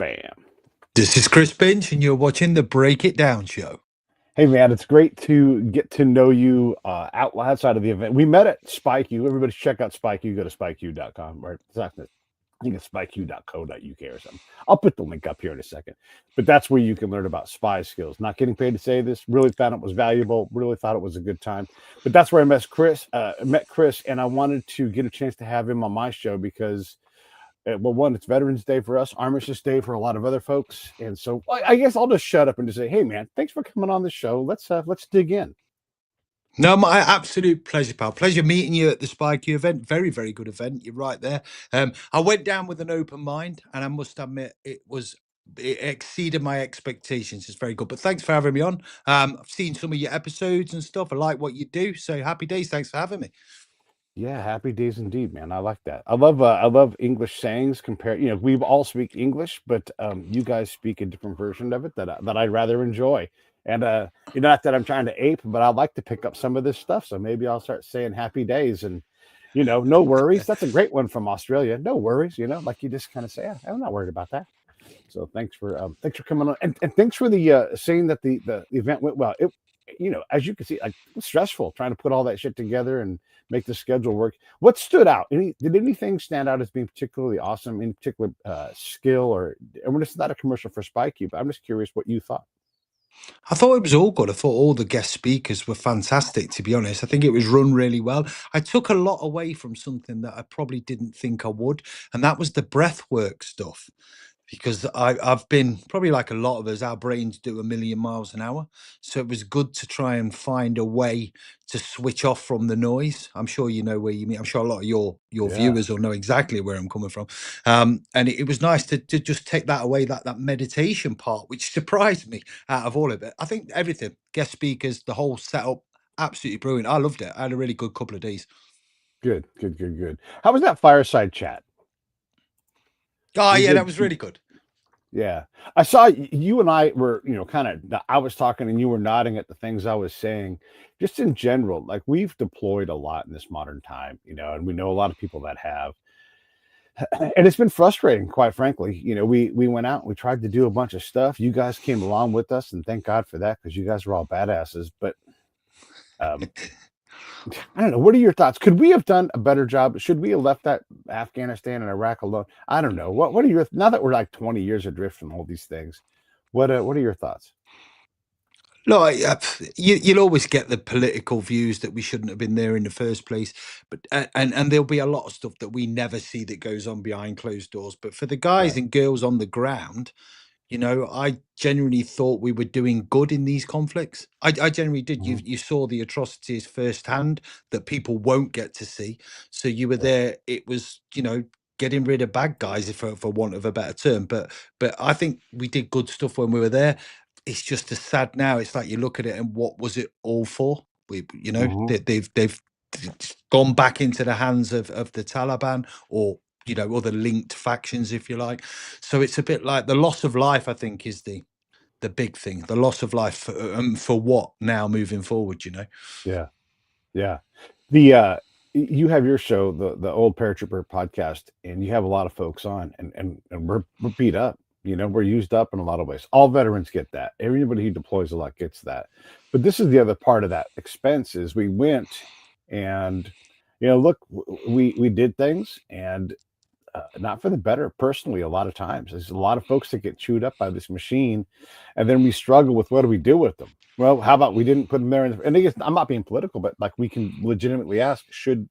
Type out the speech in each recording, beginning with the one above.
Bam. This is Chris Binch, and you're watching the Break It Down show. Hey, man, it's great to get to know you outside of the event. We met at SpyQ. Everybody check out SpyQ. Go to SpyQ.com. Right? I think it's SpyQ.co.uk or something. I'll put the link up here in a second. But that's where you can learn about spy skills. Not getting paid to say this. Really thought it was valuable. Really thought it was a good time. But that's where I met Chris, and I wanted to get a chance to have him on my show because well, one, it's Veterans Day for us, Armistice Day for a lot of other folks, and so I guess I'll just shut up and just say, hey, man, thanks for coming on the show. Let's dig in. No, my absolute pleasure, pal. Pleasure meeting you at the SpyQ event. Very, very good event. You're right there. I went down with an open mind, and I must admit it exceeded my expectations. It's very good. But thanks for having me on. I've seen some of your episodes and stuff. I like what you do. So happy days. Thanks for having me. Yeah, happy days indeed, man. I like that. I love English sayings. We all speak English, but you guys speak a different version of it that I'd rather enjoy. And not that I'm trying to ape, but I'd like to pick up some of this stuff. So maybe I'll start saying happy days and no worries. That's a great one from Australia. No worries, like you just kind of say, I'm not worried about that. So thanks for coming on, and thanks for the saying that the event went well. It, as you can see, like, it's stressful trying to put all that shit together and make the schedule work. What stood out? Did anything stand out as being particularly awesome, in particular skill, or it's not a commercial for SpyQ, but I'm just curious what you thought. I thought it was all good. I thought all the guest speakers were fantastic, to be honest. I think it was run really well. I took a lot away from something that I probably didn't think I would, and that was the breath work stuff. Because I've been probably like a lot of us, our brains do 1,000,000 miles an hour. So it was good to try and find a way to switch off from the noise. I'm sure you know where you mean. I'm sure a lot of your viewers will know exactly where I'm coming from. And it was nice to just take that away, that meditation part, which surprised me out of all of it. I think everything, guest speakers, the whole setup, absolutely brilliant. I loved it. I had a really good couple of days. Good. How was that fireside chat? Oh, yeah, that was really good. Yeah. I saw you and I were, I was talking and you were nodding at the things I was saying. Just in general, like, we've deployed a lot in this modern time, and we know a lot of people that have. And it's been frustrating, quite frankly. We went out and we tried to do a bunch of stuff. You guys came along with us, and thank God for that, because you guys were all badasses. But I don't know. What are your thoughts? Could we have done a better job? Should we have left that Afghanistan and Iraq alone? I don't know. What are your, now that we're like 20 years adrift from all these things? What are your thoughts? Look, you'll always get the political views that we shouldn't have been there in the first place, but and there'll be a lot of stuff that we never see that goes on behind closed doors. But for the guys and girls on the ground, I genuinely thought we were doing good in these conflicts. I genuinely did. You saw the atrocities firsthand that people won't get to see. So you were there. It was, getting rid of bad guys, for want of a better term. But I think we did good stuff when we were there. It's just as sad now. It's like you look at it and what was it all for? They've gone back into the hands of the Taliban, or other linked factions, if you like. So it's a bit like the loss of life, I think, is the big thing. The loss of life for what now moving forward, Yeah. The you have your show, the Old Paratrooper Podcast, and you have a lot of folks on, and we're beat up. We're used up in a lot of ways. All veterans get that. Everybody who deploys a lot gets that. But this is the other part of that expense is we went and, look, we did things, and not for the better. Personally, a lot of times there's a lot of folks that get chewed up by this machine, and then we struggle with what do we do with them. Well, how about we didn't put them there? And I guess I'm not being political, but like, we can legitimately ask, should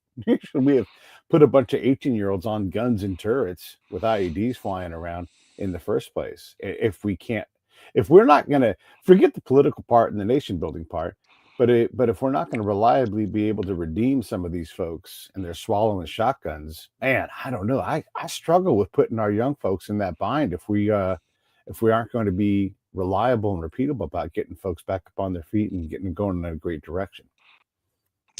we have put a bunch of 18-year-olds on guns and turrets with IEDs flying around in the first place? If we're not going to forget the political part and the nation building part, but if we're not going to reliably be able to redeem some of these folks and they're swallowing shotguns, man, I don't know. I struggle with putting our young folks in that bind if we aren't going to be reliable and repeatable about getting folks back up on their feet and getting them going in a great direction.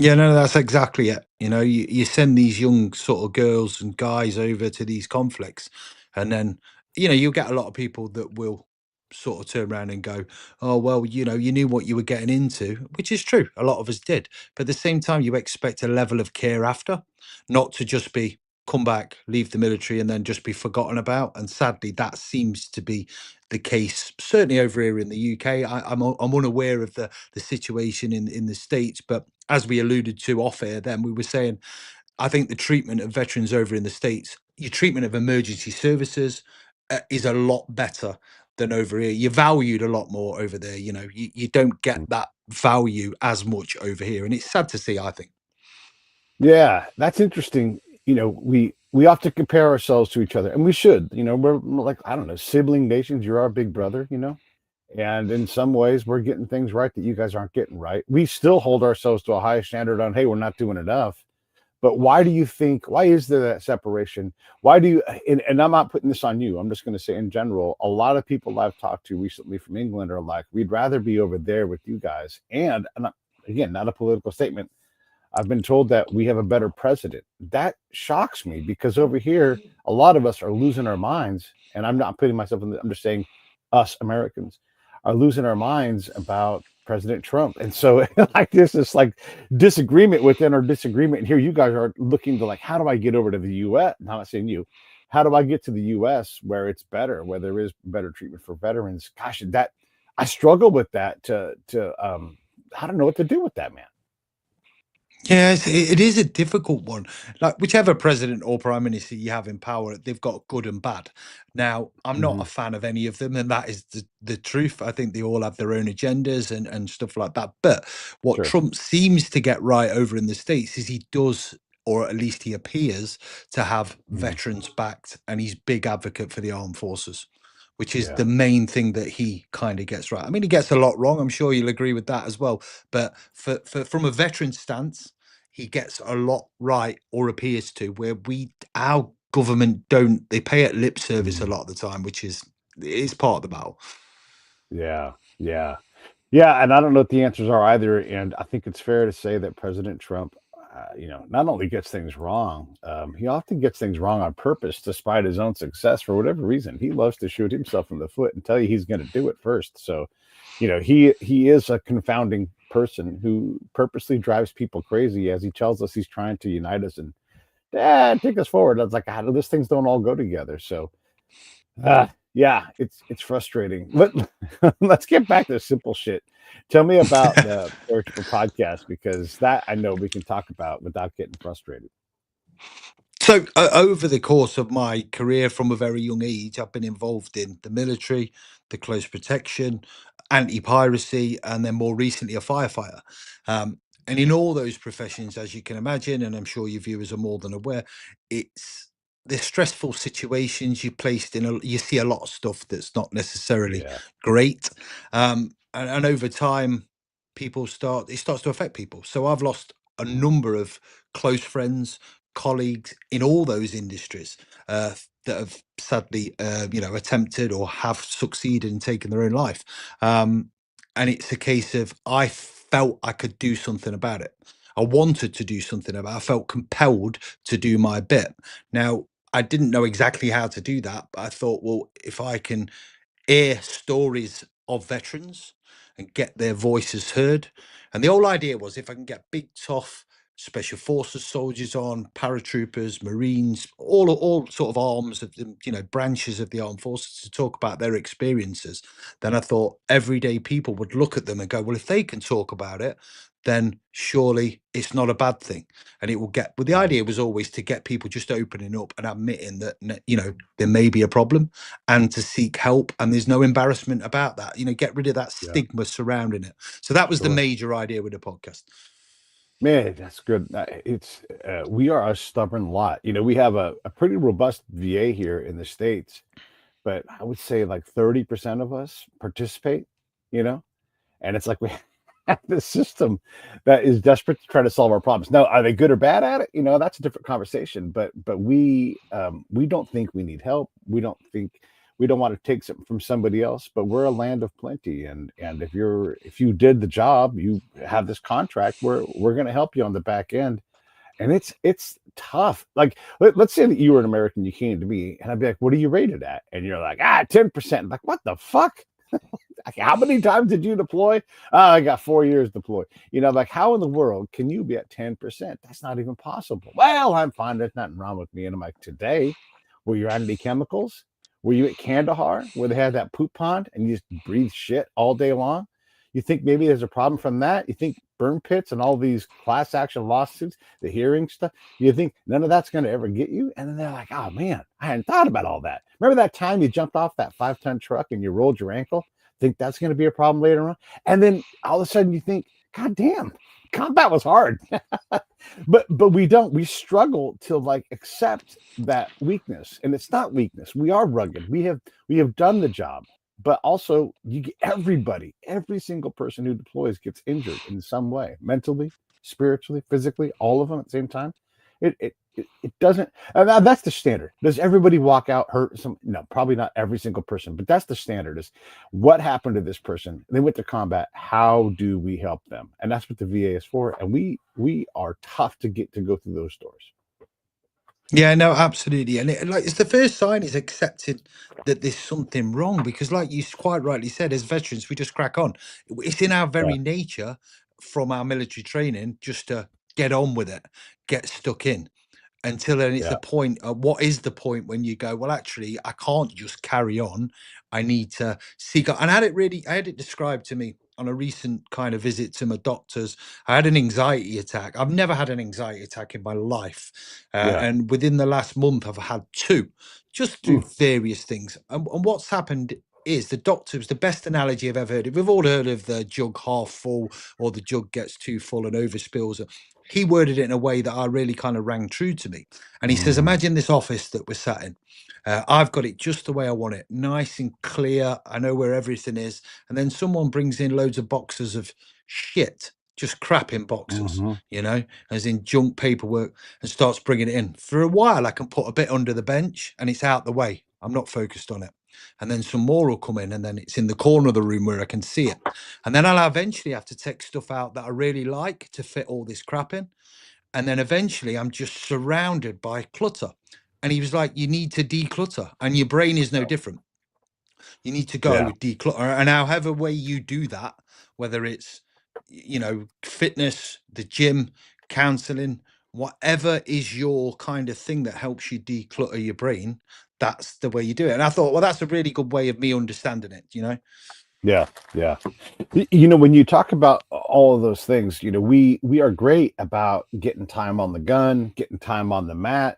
Yeah, no, that's exactly it. You send these young sort of girls and guys over to these conflicts, and then you'll get a lot of people that will sort of turn around and go, oh, well, you knew what you were getting into, which is true. A lot of us did. But at the same time, you expect a level of care after, not to just be come back, leave the military, and then just be forgotten about. And sadly, that seems to be the case, certainly over here in the UK. I'm unaware of the situation in the States, but as we alluded to off air, then we were saying, I think the treatment of veterans over in the States, your treatment of emergency services is a lot better than over here. You're valued a lot more over there. You don't get that value as much over here. And it's sad to see, I think. Yeah, that's interesting. We often compare ourselves to each other, and we should. We're like, I don't know, sibling nations. You're our big brother, and in some ways, we're getting things right that you guys aren't getting right. We still hold ourselves to a high standard on, hey, we're not doing enough. But why do you think? Why is there that separation? Why do you? And I'm not putting this on you. I'm just going to say in general, a lot of people I've talked to recently from England are like, we'd rather be over there with you guys. And again, not a political statement. I've been told that we have a better president. That shocks me because over here, a lot of us are losing our minds. And I'm not putting myself in I'm just saying us Americans are losing our minds about President Trump. And so like this like disagreement within our disagreement. And here you guys are looking to like, how do I get over to the US? I'm not saying you. How do I get to the US where it's better, where there is better treatment for veterans? Gosh, that I struggle with that to I don't know what to do with that, man. Yes, it is a difficult one. Like whichever president or prime minister you have in power, they've got good and bad. Now, I'm not Mm-hmm. a fan of any of them, and that is the truth. I think they all have their own agendas and stuff like that. But what Sure. Trump seems to get right over in the States is he does, or at least he appears to have Mm-hmm. veterans backed, and he's big advocate for the armed forces, which is Yeah. the main thing that he kind of gets right. I mean, he gets a lot wrong. I'm sure you'll agree with that as well. But for from a veteran stance, he gets a lot right, or appears to, where our government don't. They pay it lip service a Mm-hmm. lot of the time, which is part of the battle. Yeah. Yeah. Yeah, and I don't know what the answers are either. And I think it's fair to say that President Trump, not only gets things wrong, he often gets things wrong on purpose, despite his own success for whatever reason. He loves to shoot himself in the foot and tell you he's going to do it first. So, he is a confounding person who purposely drives people crazy as he tells us he's trying to unite us and take us forward. I was like, how do these things don't all go together? So, yeah, it's frustrating. Let's get back to simple shit. Tell me about the Paratrooper podcast because that I know we can talk about without getting frustrated. So, over the course of my career from a very young age, I've been involved in the military, the close protection, anti piracy, and then more recently, a firefighter. Um, and in all those professions, as you can imagine, and I'm sure your viewers are more than aware, it's the stressful situations you placed in. You see a lot of stuff that's not necessarily Yeah, great, and over time, it starts to affect people. So I've lost a number of close friends, colleagues in all those industries that have sadly, attempted or have succeeded in taking their own life. Um, and it's a case of I felt I could do something about it. I wanted to do something about it. I felt compelled to do my bit. Now, I didn't know exactly how to do that, but I thought, well, if I can air stories of veterans and get their voices heard. And the whole idea was if I can get big, tough special forces soldiers on, paratroopers, marines, all sort of arms of the, branches of the armed forces to talk about their experiences, then I thought everyday people would look at them and go, well, if they can talk about it, then surely it's not a bad thing. And it will get, well, the right. idea was always to get people just opening up and admitting that, there may be a problem and to seek help. And there's no embarrassment about that. Get rid of that Yeah, stigma surrounding it. So that was the sure. major idea with the podcast. Man, that's good. It's we are a stubborn lot. We have a pretty robust VA here in the States, but I would say like 30% of us participate, you know, and it's like we have this system that is desperate to try to solve our problems. Now, are they good or bad at it? That's a different conversation. But we don't think we need help. We don't want to take something from somebody else. But we're a land of plenty, and if you did the job, you have this contract. We're going to help you on the back end, and it's tough. Like let's say that you were an American, you came to me, and I'd be like, "What are you rated at?" And you're like, 10%. Like, what the fuck? How many times did you deploy? I got 4 years deployed. Like how in the world can you be at 10%? That's not even possible. Well, I'm fine. There's nothing wrong with me. And I'm like, today, were you around any chemicals? Were you at Kandahar where they had that poop pond and you just breathe shit all day long? You think maybe there's a problem from that? You think burn pits and all these class action lawsuits, the hearing stuff, you think none of that's going to ever get you? And then they're like, oh man, I hadn't thought about all that. Remember that time you jumped off that 5-ton truck and you rolled your ankle? Think that's going to be a problem later on? And then all of a sudden you think, God damn, combat was hard. but we struggle to like accept that weakness. And it's not weakness. We are rugged. We have done the job. But also, every single person who deploys gets injured in some way, mentally, spiritually, physically, all of them at the same time. It doesn't. And that's the standard. Does everybody walk out hurt? No, probably not every single person. But that's the standard. Is what happened to this person? They went to combat. How do we help them? And that's what the VA is for. And we are tough to get to go through those doors. Yeah, no, absolutely. And it's the first sign is accepting that there's something wrong, because like you quite rightly said, as veterans, we just crack on. It's in our Yeah. very nature from our military training just to get on with it, get stuck in, until then it's Yeah. the point. What is the point when you go, well, actually, I can't just carry on. I need to seek out. And I had it described to me on a recent kind of visit to my doctors. I had an anxiety attack. I've never had an anxiety attack in my life. Yeah. And within the last month, I've had two, just through various things. And what's happened is the doctor was the best analogy I've ever heard. We've all heard of the jug half full, or the jug gets too full and overspills. He worded it in a way that I really kind of rang true to me. And he says, Mm. imagine this office that we're sat in. I've got it just the way I want it, nice and clear. I know where everything is. And then someone brings in loads of boxes of shit, just crap in boxes, Mhm. as in junk paperwork, and starts bringing it in. For a while, I can put a bit under the bench and it's out the way. I'm not focused on it. And then some more will come in, and then it's in the corner of the room where I can see it. And then I'll eventually have to take stuff out that I really like to fit all this crap in. And then eventually I'm just surrounded by clutter. And he was like, you need to declutter, and your brain is no different. You need to go Yeah. declutter. And however way you do that, whether it's, fitness, the gym, counseling, whatever is your kind of thing that helps you declutter your brain, that's the way you do it. And I thought, well, that's a really good way of me understanding it. Yeah. Yeah. When you talk about all of those things, we are great about getting time on the gun, getting time on the mat,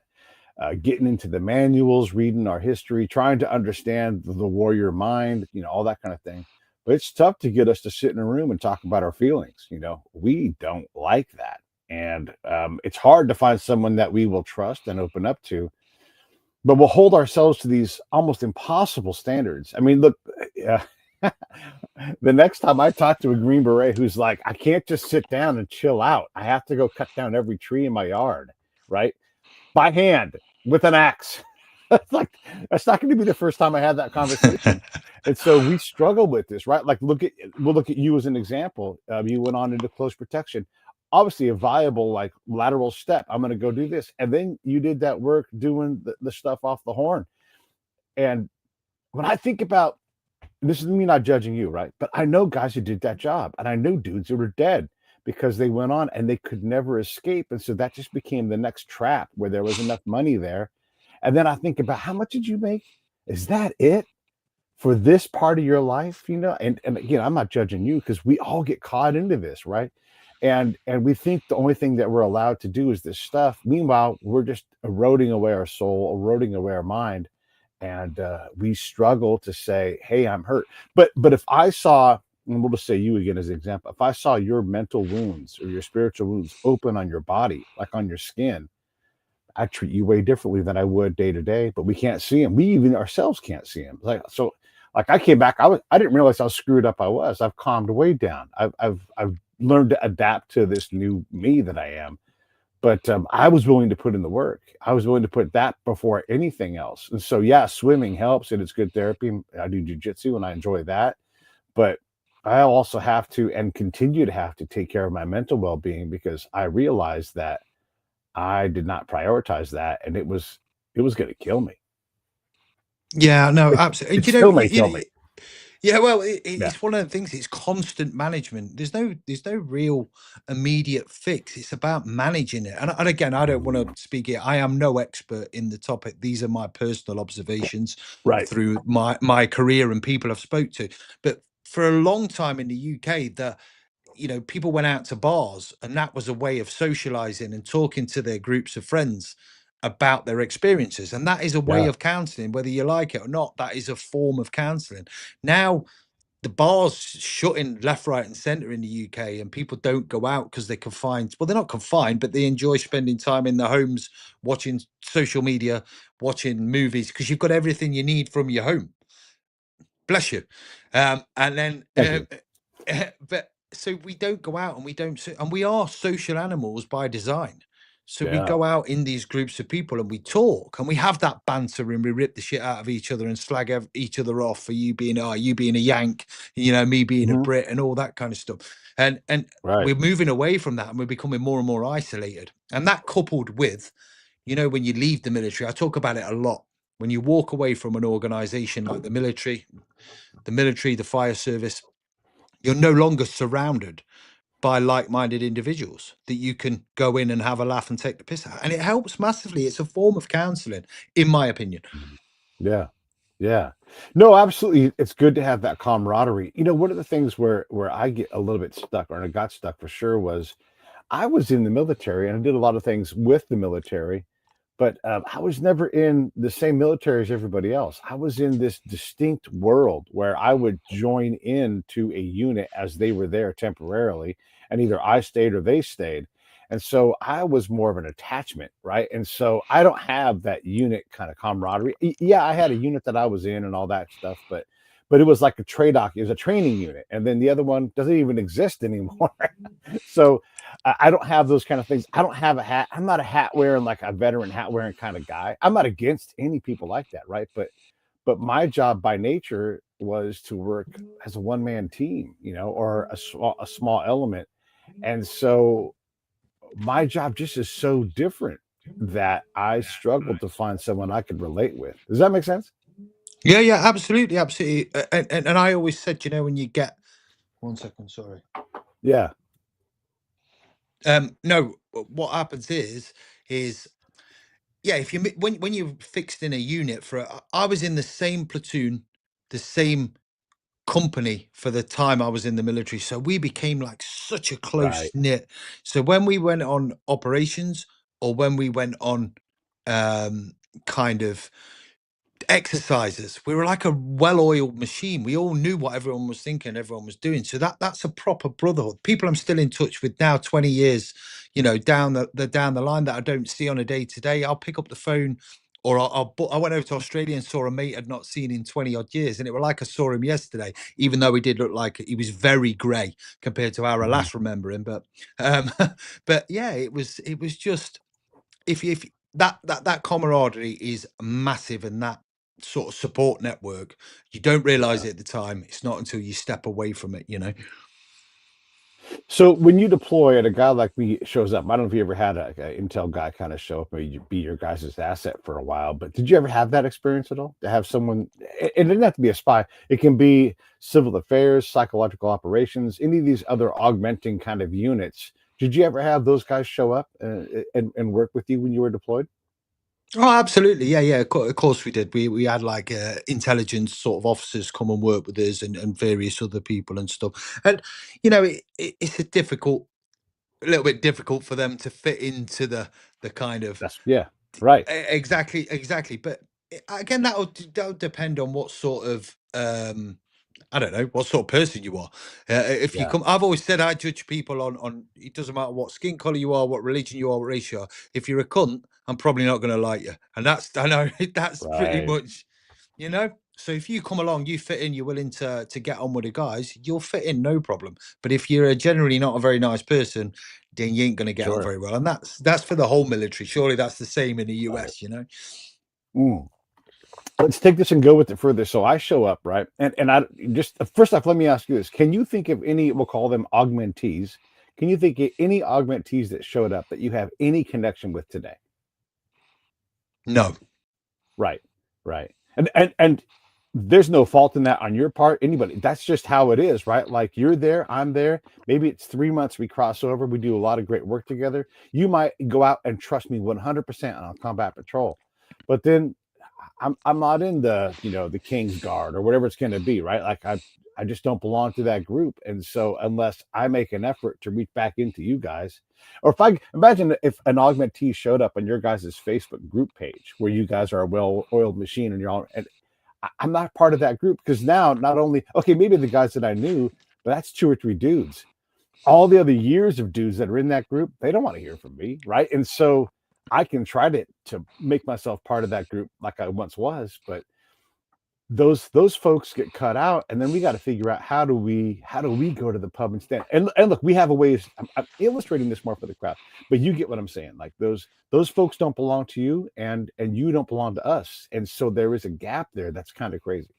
getting into the manuals, reading our history, trying to understand the warrior mind, all that kind of thing. But it's tough to get us to sit in a room and talk about our feelings. We don't like that. And it's hard to find someone that we will trust and open up to, but we'll hold ourselves to these almost impossible standards. I mean, look, the next time I talk to a Green Beret who's like, I can't just sit down and chill out. I have to go cut down every tree in my yard, right? By hand with an axe. Like, that's not going to be the first time I had that conversation. And so we struggle with this, right? Like, we'll look at you as an example. You went on into close protection, obviously a viable like lateral step. I'm going to go do this, and then you did that work doing the stuff off the horn. And when I think about, this is me not judging you, right? But I know guys who did that job, and I know dudes who were dead because they went on and they could never escape. And so that just became the next trap where there was enough money there. And then I think about, how much did you make? Is that it for this part of your life? And again, I'm not judging you, because we all get caught into this, right? And we think the only thing that we're allowed to do is this stuff. Meanwhile, we're just eroding away our soul, eroding away our mind. And we struggle to say, hey, I'm hurt. But if I saw, and we'll just say you again as an example, if I saw your mental wounds or your spiritual wounds open on your body, like on your skin, I treat you way differently than I would day to day. But we can't see them. We even ourselves can't see them. Like I came back, I didn't realize how screwed up I was. I've calmed way down. I've learned to adapt to this new me that I am. But I was willing to put in the work. I was willing to put that before anything else. And so, yeah, swimming helps and it's good therapy. I do jujitsu and I enjoy that. But I also have to, and continue to have to, take care of my mental well-being, because I realized that I did not prioritize that, and it was going to kill me. Yeah, no, It, absolutely. it still may kill me. Yeah, well, Yeah. it's one of the things. It's constant management. There's no real immediate fix. It's about managing it. And again, I don't want to speak here. I am no expert in the topic. These are my personal observations Right. through my career and people I've spoke to. But for a long time in the UK, people went out to bars, and that was a way of socializing and talking to their groups of friends about their experiences. And that is a way Yeah. of counseling, whether you like it or not. That is a form of counseling. Now the bars shutting left, right, and centre in the UK, and people don't go out because they're confined. Well, they're not confined, but they enjoy spending time in their homes, watching social media, watching movies, because you've got everything you need from your home. Bless you. And then, Thank you. but so we don't go out, and we don't, and we are social animals by design. So we Yeah. go out in these groups of people, and we talk, and we have that banter, and we rip the shit out of each other and slag each other off for you being a Yank, me being a Hmm. Brit, and all that kind of stuff. And Right. we're moving away from that, and we're becoming more and more isolated. And that coupled with, when you leave the military, I talk about it a lot. When you walk away from an organization like the fire service, you're no longer surrounded by like-minded individuals that you can go in and have a laugh and take the piss out. And it helps massively. It's a form of counseling, in my opinion. Yeah. Yeah. No, absolutely. It's good to have that camaraderie. One of the things where I get a little bit stuck, or I got stuck for sure, was I was in the military and I did a lot of things with the military, but I was never in the same military as everybody else. I was in this distinct world where I would join into a unit as they were there temporarily, and either I stayed or they stayed. And so I was more of an attachment, right? And so I don't have that unit kind of camaraderie. Yeah, I had a unit that I was in and all that stuff, but it was like a trade doc. It was a training unit, and then the other one doesn't even exist anymore. So I don't have those kind of things. I don't have a hat. I'm not a hat wearing, like a veteran hat wearing kind of guy. I'm not against any people like that, right? But my job by nature was to work as a one man team, or a small element, and so my job just is so different that I struggled to find someone I could relate with. Does that make sense? Yeah, yeah, absolutely, absolutely. And I always said, when you get 1 second, sorry. Yeah. No, what happens is yeah, if when you're fixed in a unit I was in the same platoon, the same company for the time I was in the military. So we became like such a close Right. knit. So when we went on operations, or when we went on um kind of exercises, we were like a well-oiled machine. We all knew what everyone was thinking, everyone was doing. So that's a proper brotherhood. People I'm still in touch with now, 20 years, down the line, that I don't see on a day to day. I'll pick up the phone, or I went over to Australia and saw a mate I'd not seen in 20 odd years, and it were like I saw him yesterday, even though he did look like he was very grey compared to how I Mhm. last remember him. Um but yeah, it was just, if that camaraderie is massive, and that sort of support network, you don't realize Yeah. it at the time. It's not until you step away from it. So when you deploy and a guy like me shows up, I don't know if you ever had a intel guy kind of show up, maybe be your guys' asset for a while, but did you ever have that experience at all? To have someone, it doesn't have to be a spy. It can be civil affairs, psychological operations, any of these other augmenting kind of units. Did you ever have those guys show up and work with you when you were deployed? Oh, absolutely. Yeah, yeah. Of course we did. We had like intelligence sort of officers come and work with us, and various other people and stuff. And it's a little bit difficult for them to fit into the kind of. Yeah, right. Exactly, exactly. But again, that'll depend on what sort of I don't know what sort of person you are. If you Yeah, come, I've always said I judge people on. It doesn't matter what skin color you are, what religion you are, what race you are. If you're a cunt, I'm probably not going to like you, and I know that's pretty right. much, you know. So if you come along, you fit in, you're willing to get on with the guys, you'll fit in, no problem. But if you're generally not a very nice person, then you ain't going to get on Sure. very well. And that's for the whole military. Surely that's the same in the Right. US. Mm. Let's take this and go with it further. So I show up, right? And I just first off, let me ask you this. Can you think of any, we'll call them augmentees? Can you think of any augmentees that showed up that you have any connection with today? No. Right. Right. And there's no fault in that on your part, anybody. That's just how it is, right? Like you're there, I'm there. Maybe it's 3 months we cross over. We do a lot of great work together. You might go out and trust me 100% on combat patrol, but then I'm not in the the King's Guard or whatever it's going to be, right? Like I just don't belong to that group, and so unless I make an effort to reach back into you guys, or if I imagine if an augmentee showed up on your guys' Facebook group page where you guys are a well-oiled machine and you're all and I'm not part of that group because now not only okay maybe the guys that I knew, but that's 2 or 3 dudes. All the other years of dudes that are in that group, they don't want to hear from me, right? And so I can try to make myself part of that group like I once was, but those folks get cut out, and then we got to figure out how do we go to the pub and stand. And look, we have a ways. I'm illustrating this more for the crowd, but you get what I'm saying. Like those folks don't belong to you, and you don't belong to us, and so there is a gap there that's kind of crazy.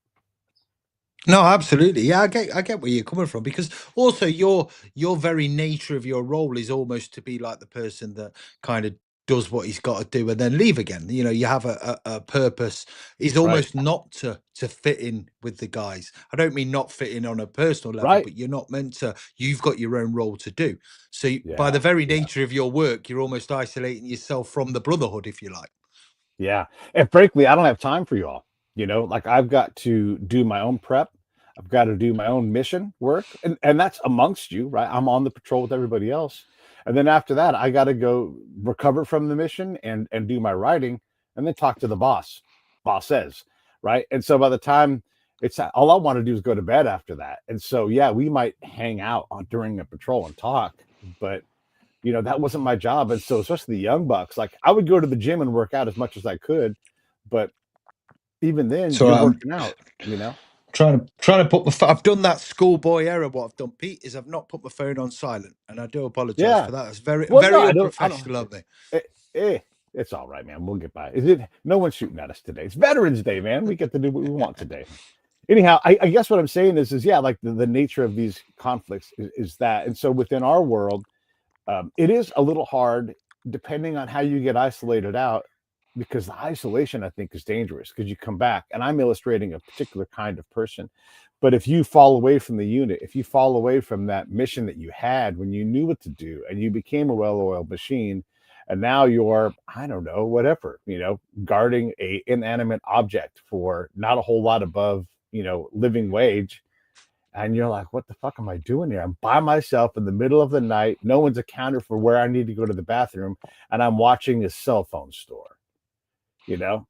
No, absolutely. Yeah, I get where you're coming from because also your very nature of your role is almost to be like the person that kind of does what he's got to do and then leave again. You know, you have a purpose. Is Right, almost not to fit in with the guys. I don't mean not fit in on a personal level, right, but you're not meant to. You've got your own role to do. So by yeah, the very yeah. nature of your work, you're almost isolating yourself from the brotherhood, if you like. Yeah. And frankly, I don't have time for you all. Like I've got to do my own prep. I've got to do my own mission work. And that's amongst you, right? I'm on the patrol with everybody else. And then after that, I got to go recover from the mission and do my writing and then talk to the boss. Boss says, right? And so by the time it's all I want to do is go to bed after that. And so yeah, we might hang out during a patrol and talk, but that wasn't my job. And so, especially the young bucks, like I would go to the gym and work out as much as I could, but even then, So you're I'm working out, you know? trying to put I've done that schoolboy error. What I've done, Pete, is I've not put my phone on silent, and I do apologise Yeah. for that. That's very Well, no, very I don't. unprofessional of me. Eh, it's all right, man. We'll get by. Is it? No one's shooting at us today. It's Veterans Day, man. We get to do what we want today. Anyhow, I guess what I'm saying is yeah, like the nature of these conflicts is that, and so within our world, it is a little hard depending on how you get isolated out because the isolation I think is dangerous because you come back and I'm illustrating a particular kind of person. But if you fall away from the unit, if you fall away from that mission that you had when you knew what to do and you became a well-oiled machine, and now you're, I don't know, whatever, guarding a inanimate object for not a whole lot above, living wage, and you're like, what the fuck am I doing here? I'm by myself in the middle of the night. No one's accounted for where I need to go to the bathroom. And I'm watching a cell phone store, you know?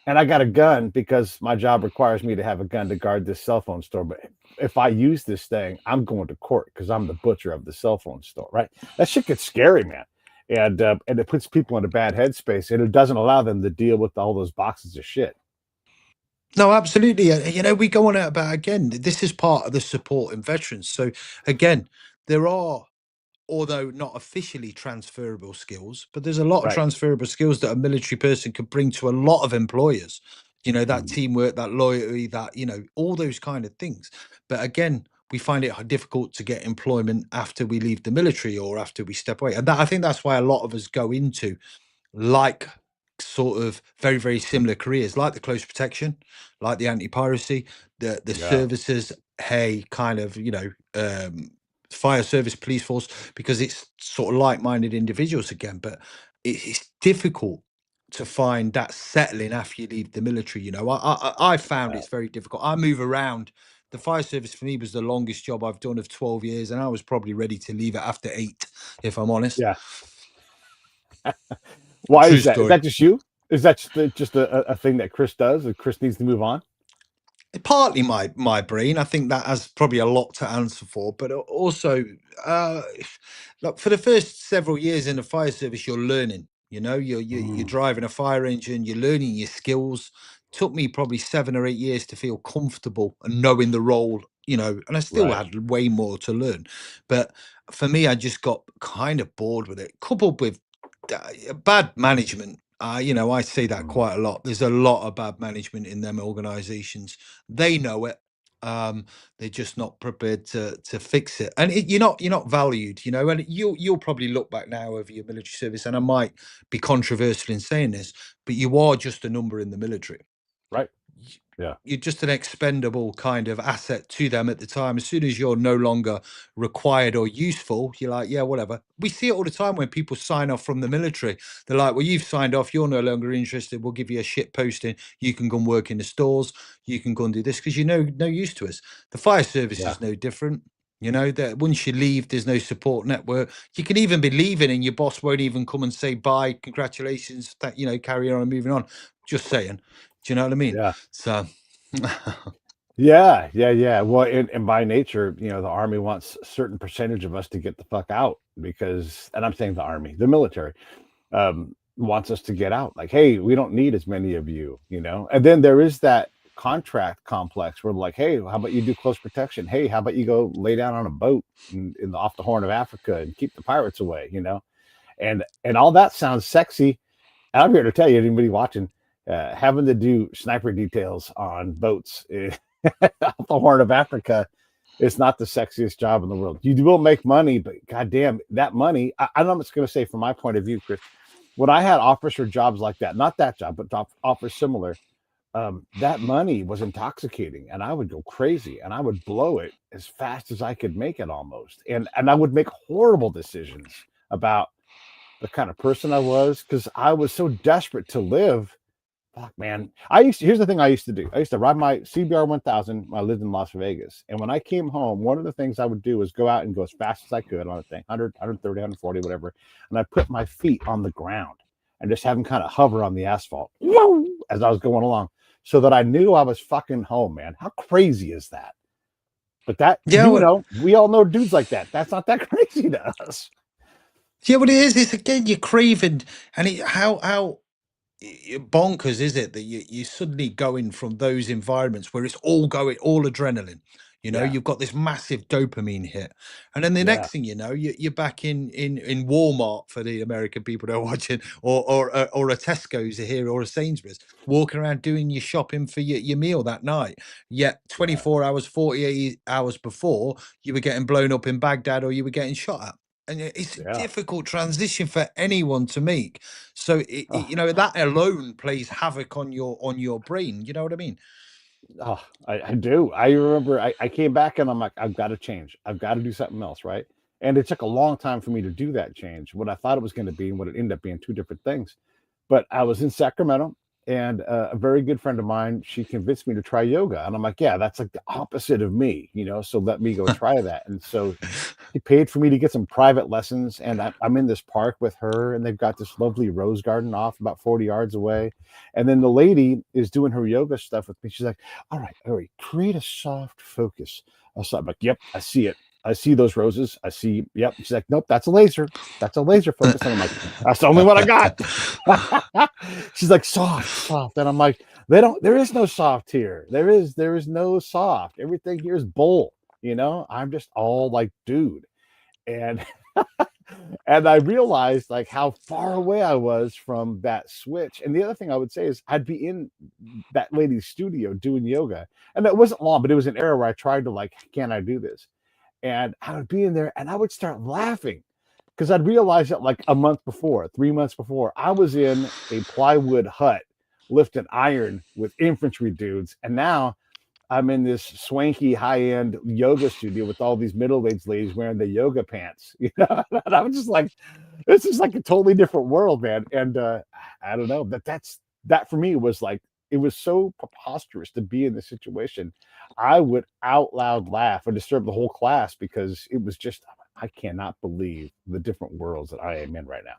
And I got a gun because my job requires me to have a gun to guard this cell phone store. But if I use this thing, I'm going to court because I'm the butcher of the cell phone store, right? That shit gets scary, man. And it puts people in a bad headspace and it doesn't allow them to deal with all those boxes of shit. No, absolutely. You know, we go on out about again. This is part of the support in veterans. So again, there are, although not officially transferable skills, but there's a lot of Right. transferable skills that a military person can bring to a lot of employers. You know, that Mhm. teamwork, that loyalty, that, all those kind of things. But again, we find it difficult to get employment after we leave the military or after we step away. And that I think that's why a lot of us go into like sort of very, very similar careers, like the close protection, like the anti-piracy, the Yeah. services, hey, kind of, fire service, police force, because it's sort of like-minded individuals again. But it's difficult to find that settling after you leave the military. I found Yeah. it's very difficult. I move around. The fire service for me was the longest job I've done of 12 years, and I was probably ready to leave it after 8, if I'm honest. Yeah. Why True is that? Is story. that just you? Is that just a thing that Chris does? That Chris needs to move on? Partly my brain. I think that has probably a lot to answer for, but also, uh, look, for the first several years in the fire service, you're learning. You're Mm, driving a fire engine. You're learning your skills. Took me probably 7 or 8 years to feel comfortable and knowing the role. And I still right. had way more to learn. But for me, I just got kind of bored with it, coupled with bad management. I see that Mm, quite a lot. There's a lot of bad management in them organizations. They know it. They're just not prepared to fix it. And you're not valued, and you'll probably look back now over your military service, and I might be controversial in saying this, but you are just a number in the military. right. Yeah. you're just an expendable kind of asset to them at the time. As soon as you're no longer required or useful, you're like, yeah, whatever. We see it all the time when people sign off from the military. They're like, well, you've signed off. You're no longer interested. We'll give you a shit posting. You can go and work in the stores. You can go and do this because you're no use to us. The fire service Yeah. is no different. You know that once you leave, there's no support network. You can even be leaving, and your boss won't even come and say bye, congratulations, that carry on and moving on. Just saying. Do you know what I mean? Yeah. So Yeah, yeah, yeah. Well, and by nature, the army wants a certain percentage of us to get the fuck out because, and I'm saying the army, the military, wants us to get out. Like, hey, we don't need as many of you. And then there is that contract complex where, like, hey, how about you do close protection? Hey, how about you go lay down on a boat off the Horn of Africa and keep the pirates away? And all that sounds sexy. And I'm here to tell you, anybody watching, having to do sniper details on boats off the Horn of Africa is not the sexiest job in the world. You will make money, but goddamn, that money. I know I'm just going to say from my point of view, Chris, when I had offers for jobs like that, not that job, but offers similar, that money was intoxicating, and I would go crazy, and I would blow it as fast as I could make it, almost, and I would make horrible decisions about the kind of person I was because I was so desperate to live. Fuck, man. Here's the thing I used to do. I used to ride my CBR 1000 when I lived in Las Vegas. And when I came home, one of the things I would do was go out and go as fast as I could on a thing, 100, 130, 140, whatever. And I put my feet on the ground and just have them kind of hover on the asphalt as I was going along so that I knew I was fucking home, man. How crazy is that? But that, yeah, well, we all know dudes like that. That's not that crazy to us. yeah, what it is, it's again you're craving, and how bonkers is it that you suddenly going from those environments where it's all adrenaline. Yeah. You've got this massive dopamine hit, and then the Yeah. next thing you know, you're back in Walmart for the American people that are watching, or a Tesco's here, or a Sainsbury's, walking around doing your shopping for your meal that night. Yet Yeah. 24 hours, 48 hours before, you were getting blown up in Baghdad, or you were getting shot at. And it's a Yeah. difficult transition for anyone to make. So Oh, that alone plays havoc on your brain. You know what I mean? Oh, I do. I remember I came back and I'm like, I've got to change. I've got to do something else, right? And it took a long time for me to do that change. What I thought it was going to be and what it ended up being two different things. But I was in Sacramento, and a very good friend of mine, she convinced me to try yoga. And I'm like, yeah, that's like the opposite of me. So let me go try that. And so he paid for me to get some private lessons, and I'm in this park with her, and they've got this lovely rose garden off about 40 yards away. And then the lady is doing her yoga stuff with me. She's like, all right, create a soft focus. I'm like, yep, I see it. I see those roses. I see, yep. She's like, nope, that's a laser. That's a laser focus. And I'm like, that's the only one I got. She's like, soft, soft. And I'm like, there is no soft here. There is no soft. Everything here is bull. I'm just all like, dude. And and I realized like how far away I was from that switch. And the other thing I would say is I'd be in that lady's studio doing yoga. And it wasn't long, but it was an era where I tried to like, can I do this? And I would be in there and I would start laughing because I'd realized that like a month before, 3 months before, I was in a plywood hut lifting iron with infantry dudes. And now I'm in this swanky high-end yoga studio with all these middle-aged ladies wearing the yoga pants. And I was just like, this is like a totally different world, man. And I don't know, that for me was like, it was so preposterous to be in this situation. I would out loud laugh and disturb the whole class because it was just, I cannot believe the different worlds that I am in right now.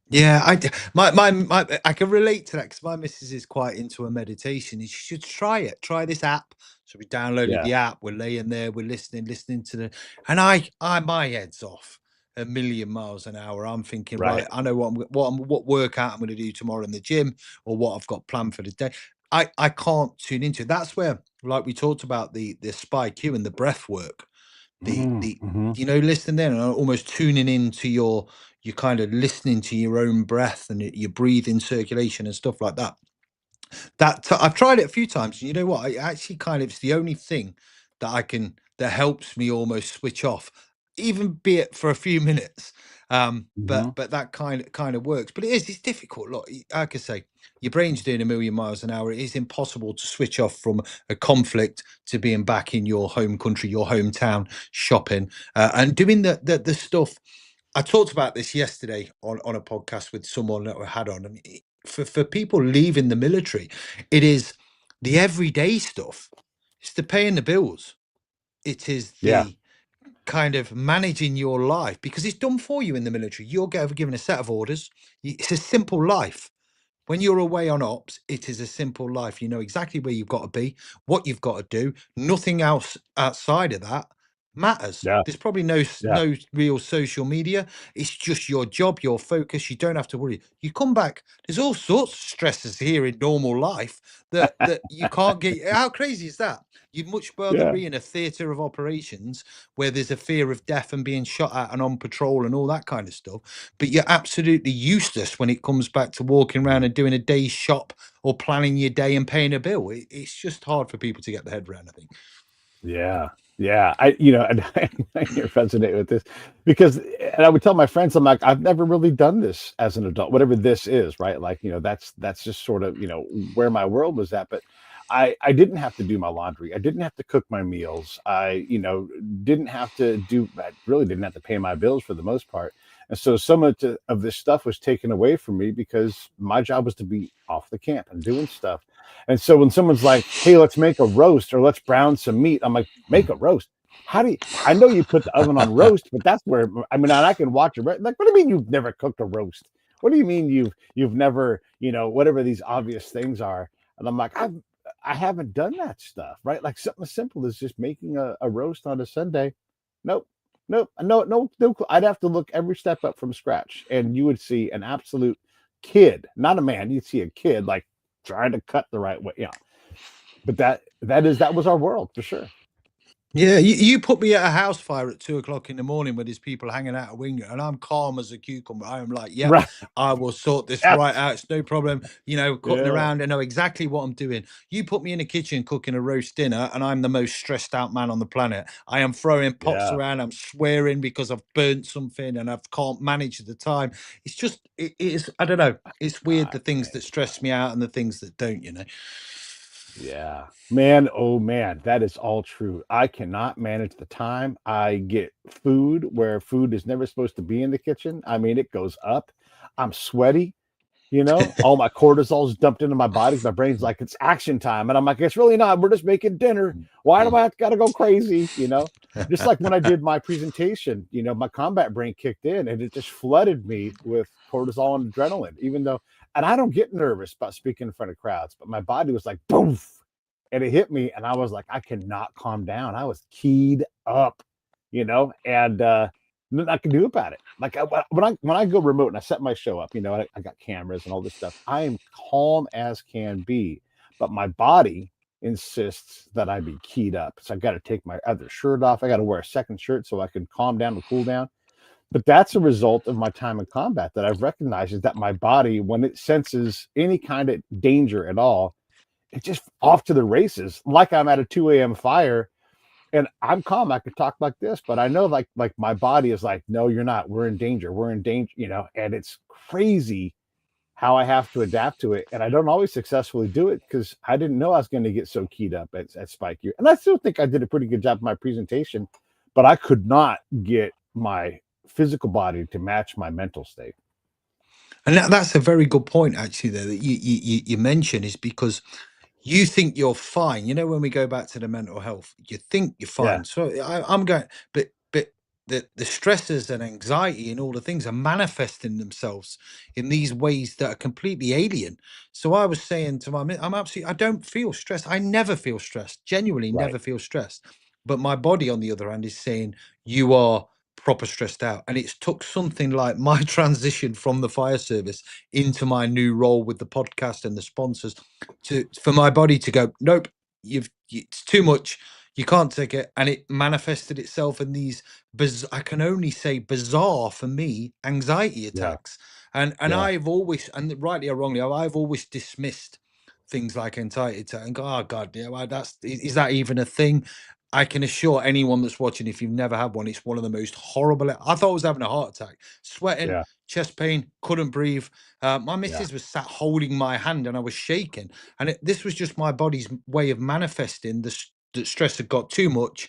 Yeah, I can relate to that because my missus is quite into a meditation. And she should try it. Try this app. So we downloaded Yeah, the app. We're laying there. We're listening to and I my head's off a million miles an hour. I'm thinking, right. right, I know what workout I'm going to do tomorrow in the gym, or what I've got planned for the day. I can't tune into it. That's where, like we talked about, the SpyQ and the breath work, the Mm-hmm. listening there and almost tuning into you're kind of listening to your own breath and your breathing circulation and stuff like that. I've tried it a few times, and you know what? I actually kind of, it's the only thing that helps me almost switch off. even be it for a few minutes. Hmm. But that kind of works. But it's difficult. Look, like I say, your brain's doing a million miles an hour. It is impossible to switch off from a conflict to being back in your home country, your hometown, shopping, and doing the stuff. I talked about this yesterday on a podcast with someone that I had on, and for people leaving the military, it is the everyday stuff. It's the paying the bills. It is Yeah. the kind of managing your life because it's done for you in the military. You're given a set of orders. It's a simple life. When you're away on ops, it is a simple life. You know exactly where you've got to be, what you've got to do. Nothing else outside of that matters. Yeah. There's probably Yeah. no real social media. It's just your job, your focus. You don't have to worry. You come back. There's all sorts of stresses here in normal life that you can't get. How crazy is that? You'd much rather Yeah. be in a theatre of operations where there's a fear of death and being shot at and on patrol and all that kind of stuff, but you're absolutely useless when it comes back to walking around and doing a day's shop or planning your day and paying a bill. It's just hard for people to get their head around, I think. Yeah. Yeah. And I resonate with this because, and I would tell my friends, I'm like, I've never really done this as an adult, whatever this is, right? Like, that's just sort of, where my world was at. But I didn't have to do my laundry. I didn't have to cook my meals. Didn't have to I really didn't have to pay my bills for the most part. And so some of this stuff was taken away from me because my job was to be off the camp and doing stuff. And so when someone's like, "Hey, let's make a roast or let's brown some meat," I'm like, "Make a roast? How do you? I know you put the oven on roast, but that's where I mean, I can watch it. Like, what do you mean you've never cooked a roast? What do you mean you've never, whatever these obvious things are?" And I'm like, I haven't done that stuff, right? Like something as simple as just making a roast on a Sunday. Nope. Nope. No, no, no. I'd have to look every step up from scratch, and you would see an absolute kid, not a man. You'd see a kid like trying to cut the right way. Yeah. But that was our world for sure. Yeah, you put me at a house fire at 2 o'clock in the morning where there's people hanging out a window, and I'm calm as a cucumber. I am like, yep, Right. I will sort this right Yes. out. It's no problem. You know, cutting Yeah. around, I know exactly what I'm doing. You put me in the kitchen cooking a roast dinner, and I'm the most stressed out man on the planet. I am throwing pots Yeah. around, I'm swearing because I've burnt something and I can't manage the time. It's just, it is, I don't know. It's weird Not the things that manage the stress time. me out and the things that don't, you know. Yeah. Man, oh man, that is all true. I cannot manage the time. I get food where food is never supposed to be in the kitchen. I mean, it goes up. I'm sweaty. All my cortisol's dumped into my body. My brain's like, it's action time. And I'm like, it's really not. We're just making dinner. Why do I have to gotta go crazy? Just like when I did my presentation, my combat brain kicked in and it just flooded me with cortisol and adrenaline, even though, and I don't get nervous about speaking in front of crowds, but my body was like, boof. And it hit me. And I was like, I cannot calm down. I was keyed up, and nothing I can do about it. Like when I go remote and I set my show up, I got cameras and all this stuff. I am calm as can be, but my body insists that I be keyed up. So I got to take my other shirt off. I got to wear a second shirt so I can calm down and cool down. But that's a result of my time in combat that I've recognized is that my body, when it senses any kind of danger at all, it's just off to the races. Like I'm at a 2 a.m. fire and I'm calm. I could talk like this, but I know like my body is like, no, you're not. We're in danger. We're in danger, and it's crazy how I have to adapt to it. And I don't always successfully do it because I didn't know I was going to get so keyed up at SpyQ. And I still think I did a pretty good job of my presentation, but I could not get my physical body to match my mental state. And that's a very good point, actually, there that you mention is because you think you're fine. You know, when we go back to the mental health, you think you're Yeah. fine. So I'm going, but the stresses and anxiety and all the things are manifesting themselves in these ways that are completely alien. So I was saying to I'm absolutely, I don't feel stressed. I never feel stressed. Genuinely, Right. never feel stressed. But my body, on the other hand, is saying you are proper stressed out. And it's took something like my transition from the fire service into my new role with the podcast and the sponsors to for my body to go, nope, it's too much, you can't take it. And it manifested itself in these I can only say bizarre for me anxiety Yeah. attacks. And Yeah. I've always, and rightly or wrongly, I've always dismissed things like anxiety attack and go, oh god, yeah, well, is that even a thing? I can assure anyone that's watching, if you've never had one, it's one of the most horrible. I thought I was having a heart attack, sweating, Yeah, chest pain, couldn't breathe. My yeah, missus was sat holding my hand and I was shaking. And this was just my body's way of manifesting the stress had got too much.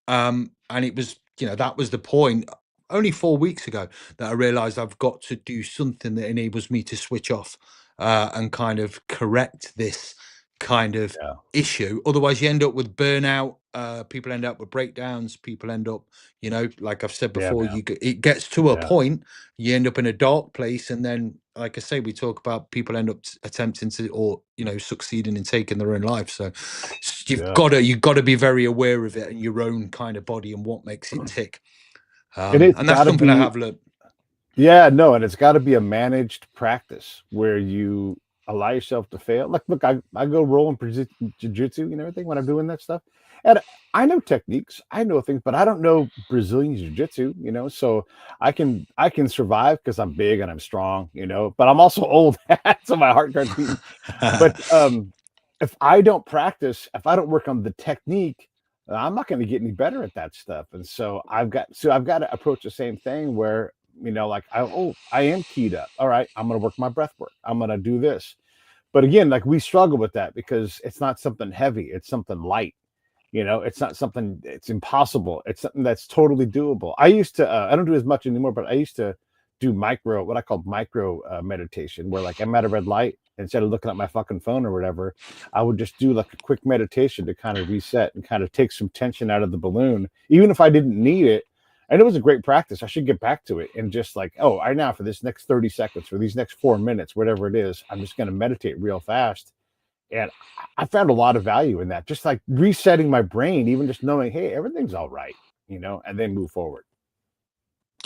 And it was, that was the point. Only 4 weeks ago that I realized I've got to do something that enables me to switch off and kind of correct this kind of yeah, issue. Otherwise, you end up with burnout. People end up with breakdowns. People end up, like I've said yeah, before, man. it gets to a Yeah, point, you end up in a dark place, and then, like I say, we talk about people end up attempting to, or succeeding in taking their own life. So yeah. you've got to be very aware of it and your own kind of body and what makes it tick. And it's And that's got to something I be, have learned. yeah, no, and it's got to be a managed practice where you allow yourself to fail. Like, look, I go rolling jiu-jitsu and everything when I'm doing that stuff. And I know techniques, I know things, but I don't know Brazilian jiu-jitsu, so I can survive because I'm big and I'm strong, but I'm also old, so my heart starts beating. But if I don't practice, if I don't work on the technique, I'm not going to get any better at that stuff. And so I've got to approach the same thing where, like I am keyed up. All right, I'm going to work my breath work. I'm going to do this. But again, like we struggle with that because it's not something heavy. It's something light. It's not something. It's impossible. It's something that's totally doable. I used to. I don't do as much anymore, but I used to do what I call micro meditation, where like I'm at a red light. Instead of looking at my fucking phone or whatever, I would just do like a quick meditation to kind of reset and kind of take some tension out of the balloon, even if I didn't need it. And it was a great practice. I should get back to it and just like, oh, I now for this next 30 seconds, for these next 4 minutes, whatever it is, I'm just going to meditate real fast. And I found a lot of value in that, just like resetting my brain, even just knowing, hey, everything's all right, and then move forward.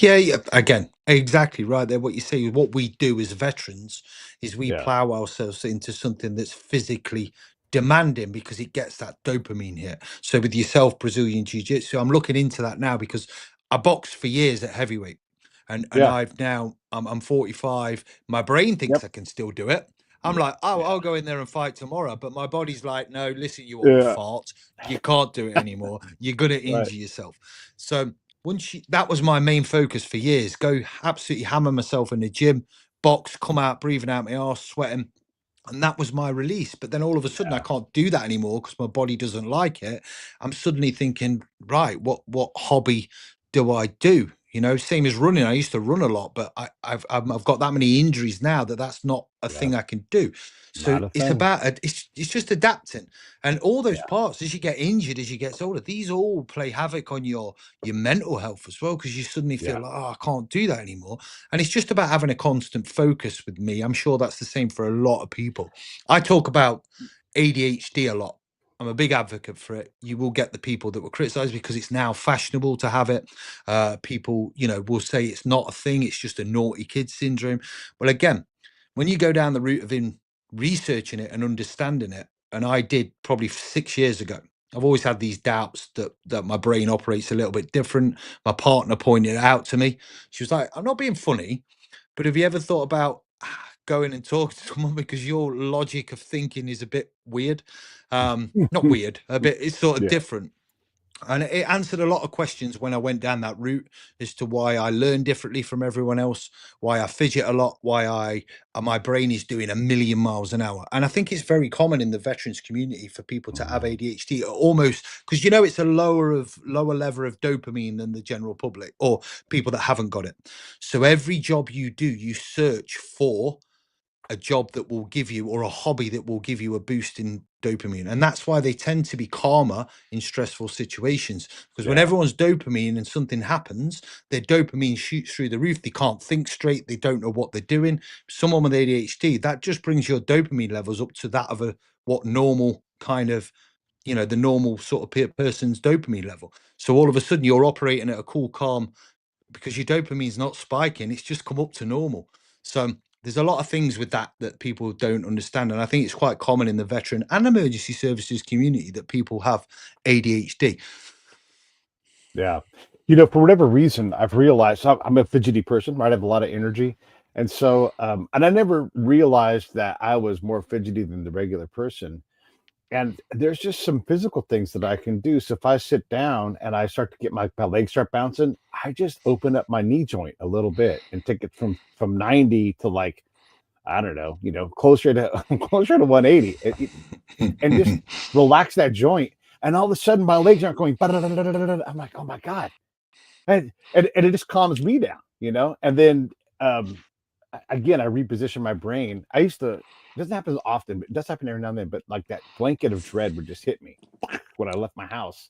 Yeah, yeah, again, exactly right there. What you say, what we do as veterans is we Yeah. plow ourselves into something that's physically demanding because it gets that dopamine hit. So with yourself, Brazilian Jiu-Jitsu, I'm looking into that now because I boxed for years at heavyweight. And Yeah. I've now I'm 45. My brain thinks Yep. I can still do it. I'm like, oh, Yeah. I'll go in there and fight tomorrow. But my body's like, no, listen, you old Yeah. fart. You can't do it anymore. You're gonna Right. injure yourself. So that was my main focus for years. Go absolutely hammer myself in the gym, box, come out breathing out my arse, sweating, and that was my release. But then all of a sudden I Yeah. can't do that anymore because my body doesn't like it. I'm suddenly thinking, right, what hobby do I do? Same as running. I used to run a lot, but I've got that many injuries now that that's not a Yeah. thing I can do. So Not a it's thing. about it's just adapting, and all those Yeah. parts as you get injured, as you get older, these all play havoc on your mental health as well because you suddenly Yeah. feel like, oh, I can't do that anymore. And it's just about having a constant focus with me. I'm sure that's the same for a lot of people. I talk about ADHD a lot. I'm a big advocate for it. You will get the people that will criticize because it's now fashionable to have it. People, will say it's not a thing, it's just a naughty kid syndrome. Well, again, when you go down the route of in researching it and understanding it, and I did probably 6 years ago, I've always had these doubts that my brain operates a little bit different. My partner pointed it out to me. She was like, I'm not being funny, but have you ever thought about going and talking to someone because your logic of thinking is a bit weird? Not weird, a bit, it's sort of Yeah. different. And it answered a lot of questions when I went down that route as to why I learn differently from everyone else, why I fidget a lot, why my brain is doing a million miles an hour. And I think it's very common in the veterans community for people to have ADHD, almost because it's a lower level of dopamine than the general public or people that haven't got it. So every job you do, you search for a job that will give you, or a hobby that will give you a boost in dopamine. And that's why they tend to be calmer in stressful situations. Because when Yeah. everyone's dopamine and something happens, their dopamine shoots through the roof. They can't think straight. They don't know what they're doing. Someone with ADHD, that just brings your dopamine levels up to that of what normal kind of, the normal sort of person's dopamine level. So all of a sudden you're operating at a cool, calm because your dopamine's not spiking, it's just come up to normal. So there's a lot of things with that people don't understand. And I think it's quite common in the veteran and emergency services community that people have ADHD. Yeah. For whatever reason, I've realized I'm a fidgety person, right? I have a lot of energy. And so, and I never realized that I was more fidgety than the regular person. And there's just some physical things that I can do. So if I sit down and I start to get my legs start bouncing, I just open up my knee joint a little bit and take it from 90 to like, I don't know, closer to closer to 180, and just relax that joint. And all of a sudden, my legs aren't going. I'm like, oh my god, and it just calms me down, And then again, I reposition my brain. I used to. It doesn't happen as often, but it does happen every now and then. But like that blanket of dread would just hit me when I left my house.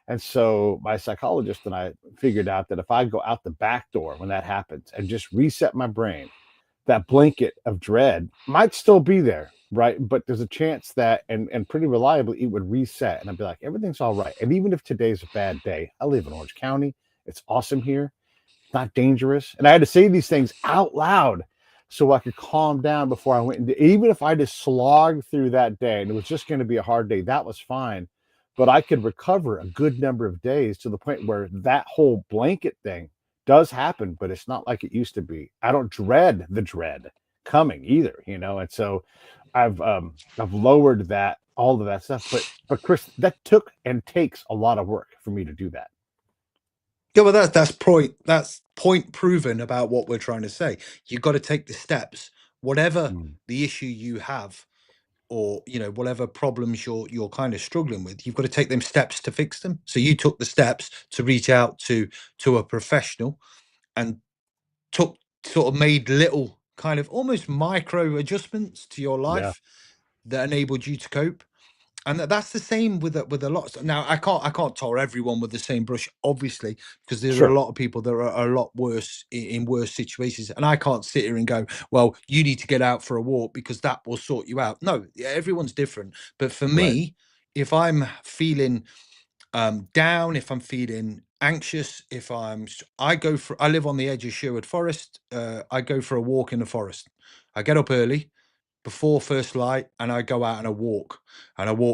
And so my psychologist and I figured out that if I go out the back door when that happens and just reset my brain, that blanket of dread might still be there, right? But there's a chance that, and pretty reliably, it would reset, and I'd be like, everything's all right. And even if today's a bad day, I live in Orange County. It's awesome here. It's not dangerous. And I had to say these things out loud so I could calm down before I went into, even if I just slogged through that day and it was just going to be a hard day, that was fine. But I could recover a good number of days to the point where that whole blanket thing does happen, but it's not like it used to be. I don't dread the dread coming either, And so I've lowered that, all of that stuff. But Chris, that took and takes a lot of work for me to do that. Yeah, well, that's point proven about what we're trying to say. You've got to take the steps, whatever Mm. the issue you have, or whatever problems you're kind of struggling with. You've got to take them steps to fix them. So you took the steps to reach out to a professional, and took sort of made little kind of almost micro adjustments to your Yeah, life that enabled you to cope. And that's the same with a lot. Now I can't tar everyone with the same brush, obviously, because there are a sure. lot of people that are a lot worse in worse situations, and I can't sit here and go, well, you need to get out for a walk because that will sort you out. No, yeah, everyone's different. But for Right. me, if I'm feeling down, if I'm feeling anxious, I live on the edge of Sherwood Forest. I go for a walk in the forest. I get up early before first light, and I go out and I walk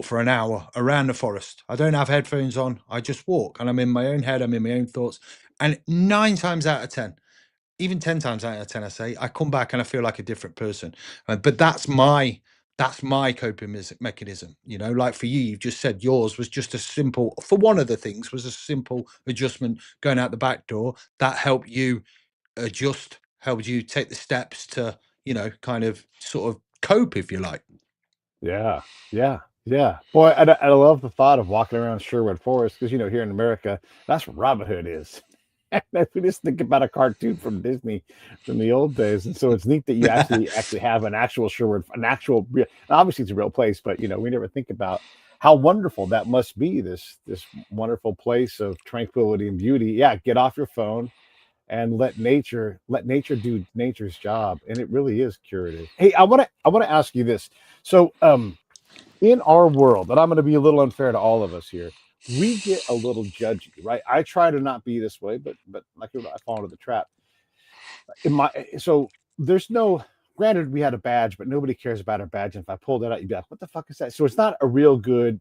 for an hour around the forest. I don't have headphones on. I just walk, and I'm in my own head. I'm in my own thoughts. And 9 times out of 10, even 10 times out of 10, I say, I come back and I feel like a different person. But that's my coping mechanism. Like for you, you've just said yours was just a simple, for one of the things, was a simple adjustment going out the back door that helped you adjust, helped you take the steps to, kind of sort of cope, if you like. Yeah, yeah, yeah. Boy, I love the thought of walking around Sherwood Forest because here in America, that's where Robin Hood is. And we just think about a cartoon from Disney from the old days, and so it's neat that you actually have an actual Sherwood, an actual. Obviously, it's a real place, but we never think about how wonderful that must be. This wonderful place of tranquility and beauty. Yeah, get off your phone and let nature do nature's job, and it really is curative. Hey, I want to ask you this. So in our world, and I'm going to be a little unfair to all of us here, we get a little judgy, right? I try to not be this way, but like I fall into the trap. So there's no, granted we had a badge, but nobody cares about our badge, and if I pulled it out, you'd be like, what the fuck is that? So it's not a real good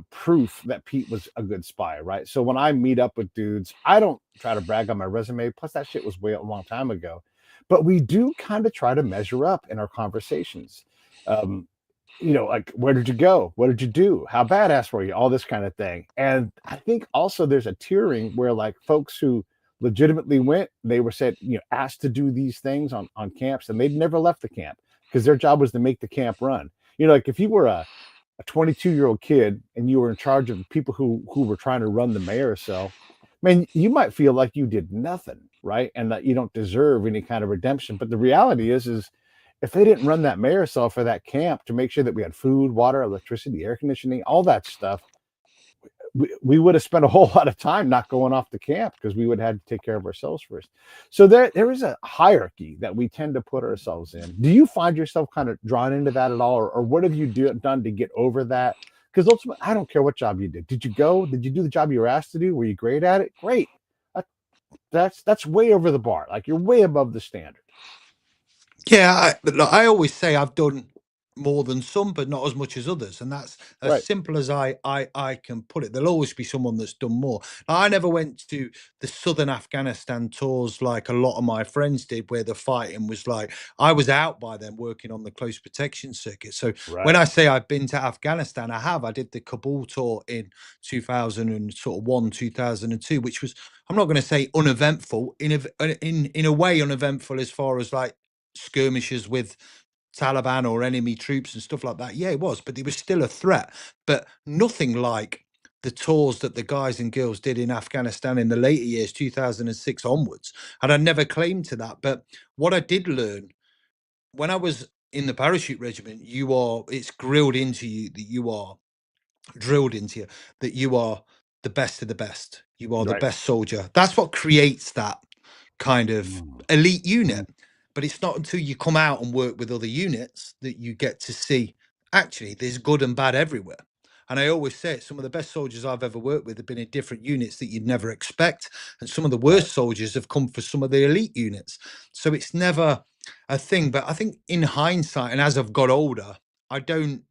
proof that Pete was a good spy, right? So when I meet up with dudes, I don't try to brag on my resume, plus that shit was way a long time ago, but we do kind of try to measure up in our conversations. um, like, where did you go? What did you do? How badass were you? All this kind of thing. And I think also there's a tiering where like folks who legitimately went, they were said, asked to do these things on camps, and they'd never left the camp because their job was to make the camp run. Like if you were a 22-year-old kid and you were in charge of the people who were trying to run the mayor cell, man, you might feel like you did nothing, right? And that you don't deserve any kind of redemption. But the reality is if they didn't run that mayor cell for that camp to make sure that we had food, water, electricity, air conditioning, all that stuff, we would have spent a whole lot of time not going off the camp because we would have had to take care of ourselves first. So there is a hierarchy that we tend to put ourselves in. Do you find yourself kind of drawn into that at all, or what have you done to get over that? Because ultimately, I don't care what job you did. Did you go? Did you do the job you were asked to do? Were you great at it? Great. That, that's way over the bar. Like you're way above the standard. Yeah, but look, I always say I've done. more than some, but not as much as others. And that's as Right. simple as I can put it. There'll always be someone that's done more. I never went to the southern Afghanistan tours like a lot of my friends did, where the fighting was like, I was out by then working on the close protection circuit. So when Right. I say I've been to Afghanistan, I have. I did the Kabul tour in 2001, 2002, which was, I'm not going to say uneventful, in a way uneventful as far as like skirmishes with Taliban or enemy troops and stuff like that. Yeah, it was, but it was still a threat. But nothing like the tours that the guys and girls did in Afghanistan in the later years, 2006 onwards. And I never claimed to that. But what I did learn when I was in the parachute regiment, it's grilled into you that you are drilled into you that you are the best of the best. You are the Right. best soldier. That's what creates that kind of Mm. elite Mhm. unit. But it's not until you come out and work with other units that you get to see actually there's good and bad everywhere. And I always say it, some of the best soldiers I've ever worked with have been in different units that you'd never expect. And some of the Right. worst soldiers have come for some of the elite units. So it's never a thing. But I think in hindsight, and as I've got older, I don't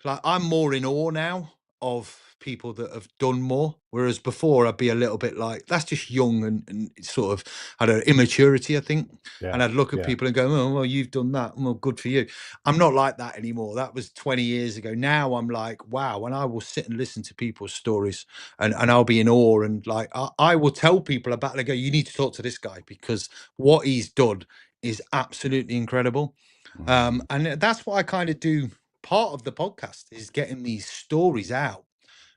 like, I'm more in awe now of people that have done more. Whereas before I'd be a little bit like, that's just young and it's sort of, I don't know, immaturity, I think. And Yeah. I'd look at Yeah. people and go, oh, well, you've done that. Well, good for you. I'm not like that anymore. That was 20 years ago. Now I'm like, wow. And I will sit and listen to people's stories and I'll be in awe. And like, I will tell people about it. I go, you need to talk to this guy because what he's done is absolutely incredible. Mhm. And that's what I kind of do. Part of the podcast is getting these stories out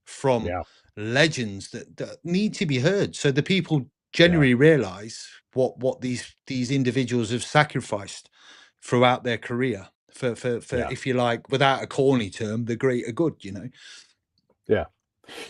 from Yeah. legends that need to be heard, so the people Yeah. genuinely realize what these individuals have sacrificed throughout their career for Yeah. if you like, without a corny term, the greater good. Yeah.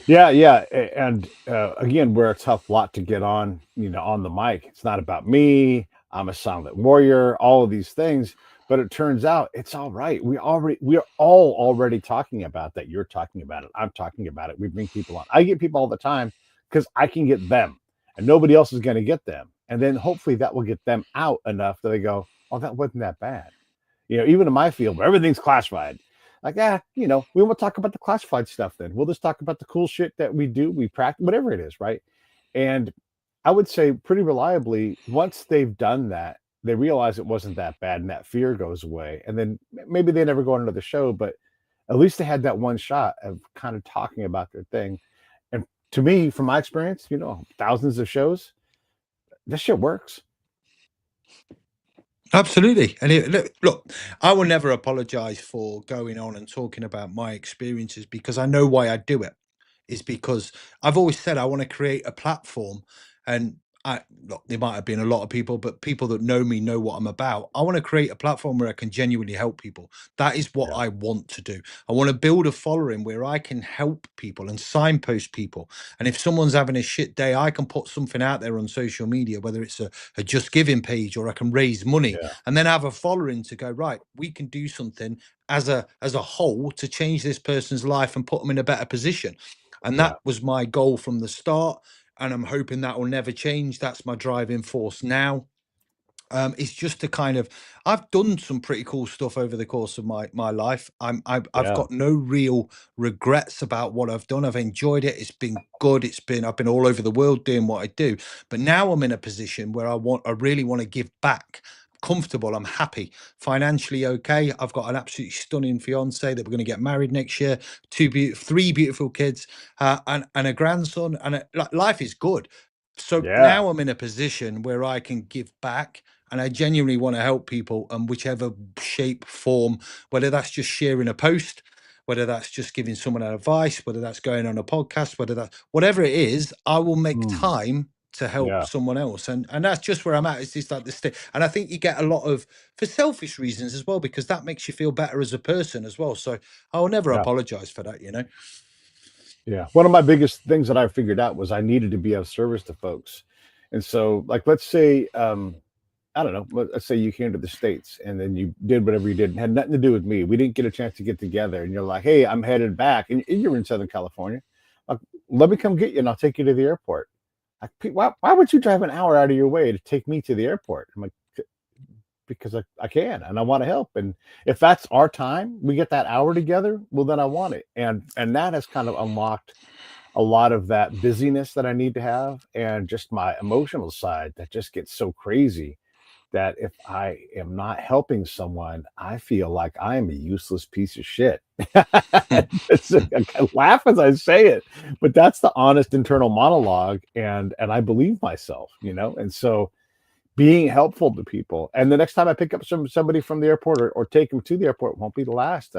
Yeah, yeah, and again, we're a tough lot to get on, on the mic. It's not about me. I'm a silent warrior. All of these things, but it turns out it's all right. We are all already talking about that. You're talking about it. I'm talking about it. We bring people on. I get people all the time because I can get them, and nobody else is going to get them. And then hopefully that will get them out enough that they go, "Oh, that wasn't that bad." Even in my field where everything's classified, like, we won't talk about the classified stuff then. We'll just talk about the cool shit that we do, we practice, whatever it is, right? And I would say pretty reliably, once they've done that, they realize it wasn't that bad and that fear goes away. And then maybe they never go on another show, but at least they had that one shot of kind of talking about their thing. And to me, from my experience, thousands of shows, this shit works. Absolutely. And look, I will never apologize for going on and talking about my experiences because I know why I do it. Is because I've always said I want to create a platform. And look, there might have been a lot of people, but people that know me know what I'm about. I want to create a platform where I can genuinely help people. That is what Yeah. I want to do. I want to build a following where I can help people and signpost people. And if someone's having a shit day, I can put something out there on social media, whether it's a just giving page or I can raise money Yeah. and then have a following to go, right, we can do something as a whole to change this person's life and put them in a better position. And Yeah. that was my goal from the start. And I'm hoping that will never change. That's my driving force now. It's just to kind of, I've done some pretty cool stuff over the course of my life. I've Yeah. got no real regrets about what I've done. I've enjoyed it. It's been good. I've been all over the world doing what I do. But now I'm in a position where I really want to give back. Comfortable. I'm happy, financially okay. I've got an absolutely stunning fiance that we're going to get married next year. Three beautiful kids, and a grandson, and life is good. So Yeah. now I'm in a position where I can give back and I genuinely want to help people in whichever shape, form, whether that's just sharing a post, whether that's just giving someone advice, whether that's going on a podcast, whatever it is, I will make Mm. time to help Yeah. someone else. And that's just where I'm at. It's just like this thing. And I think you get a lot of, for selfish reasons as well, because that makes you feel better as a person as well. So I will never Yeah. apologize for that. Yeah. One of my biggest things that I figured out was I needed to be of service to folks. And so, like, let's say, I don't know, let's say you came to the States and then you did whatever you did and had nothing to do with me. We didn't get a chance to get together. And you're like, hey, I'm headed back. And you're in Southern California. Like, let me come get you and I'll take you to the airport. Like, why would you drive an hour out of your way to take me to the airport? I'm like, because I can and I want to help. And if that's our time, we get that hour together, well then I want it. And that has kind of unlocked a lot of that busyness that I need to have, and just my emotional side that just gets so crazy that if I am not helping someone, I feel like I am a useless piece of shit. I laugh as I say it, but that's the honest internal monologue, and I believe myself, And so being helpful to people, and the next time I pick up somebody from the airport, or take them to the airport, won't be the last.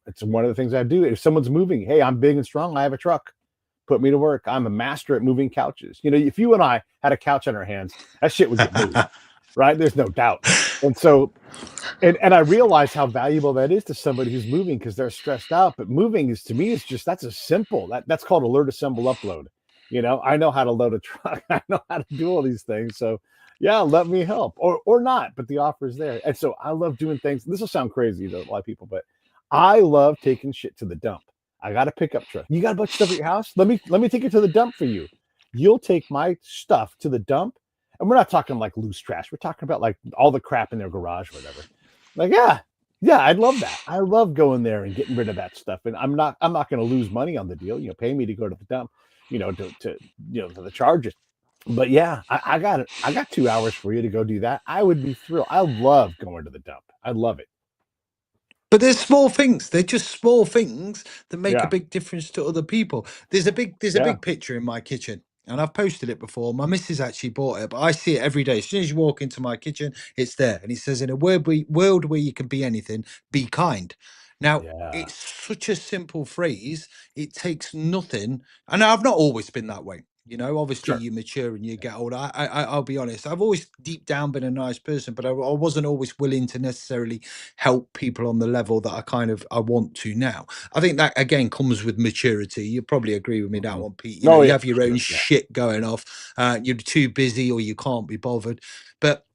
It's one of the things I do. If someone's moving, hey, I'm big and strong. I have a truck. Put me to work. I'm a master at moving couches. If you and I had a couch on our hands, that shit would get moved, right? There's no doubt. And so, and I realize how valuable that is to somebody who's moving, because they're stressed out. But moving is, to me, is just, that's a simple, that's called alert, assemble, upload. I know how to load a truck. I know how to do all these things. So yeah, let me help, or not. But the offer is there. And so I love doing things. This will sound crazy to a lot of people, but I love taking shit to the dump. I got a pickup truck. You got a bunch of stuff at your house? Let me take it to the dump for you. You'll take my stuff to the dump. And we're not talking like loose trash. We're talking about like all the crap in their garage or whatever. Like, yeah, I'd love that. I love going there and getting rid of that stuff. And I'm not going to lose money on the deal. Pay me to go to the dump, to the charges. But yeah, I got 2 hours for you to go do that. I would be thrilled. I love going to the dump. I love it. But there's small things. They're just small things that make a Yeah. big difference to other people. There's a big Yeah. picture in my kitchen, and I've posted it before. My missus actually bought it, but I see it every day. As soon as you walk into my kitchen, it's there, and it says, "In a world where you can be anything, be kind." Now, Yeah. it's such a simple phrase. It takes nothing, and I've not always been that way. Obviously, Sure. you mature and you get older. I'll be honest. I've always deep down been a nice person, but I wasn't always willing to necessarily help people on the level that I want to now. I think that again comes with maturity. You probably agree with me that Mhm. one, Pete. Oh You yeah, have for your own sure. Yeah. shit going off. You're too busy or you can't be bothered. But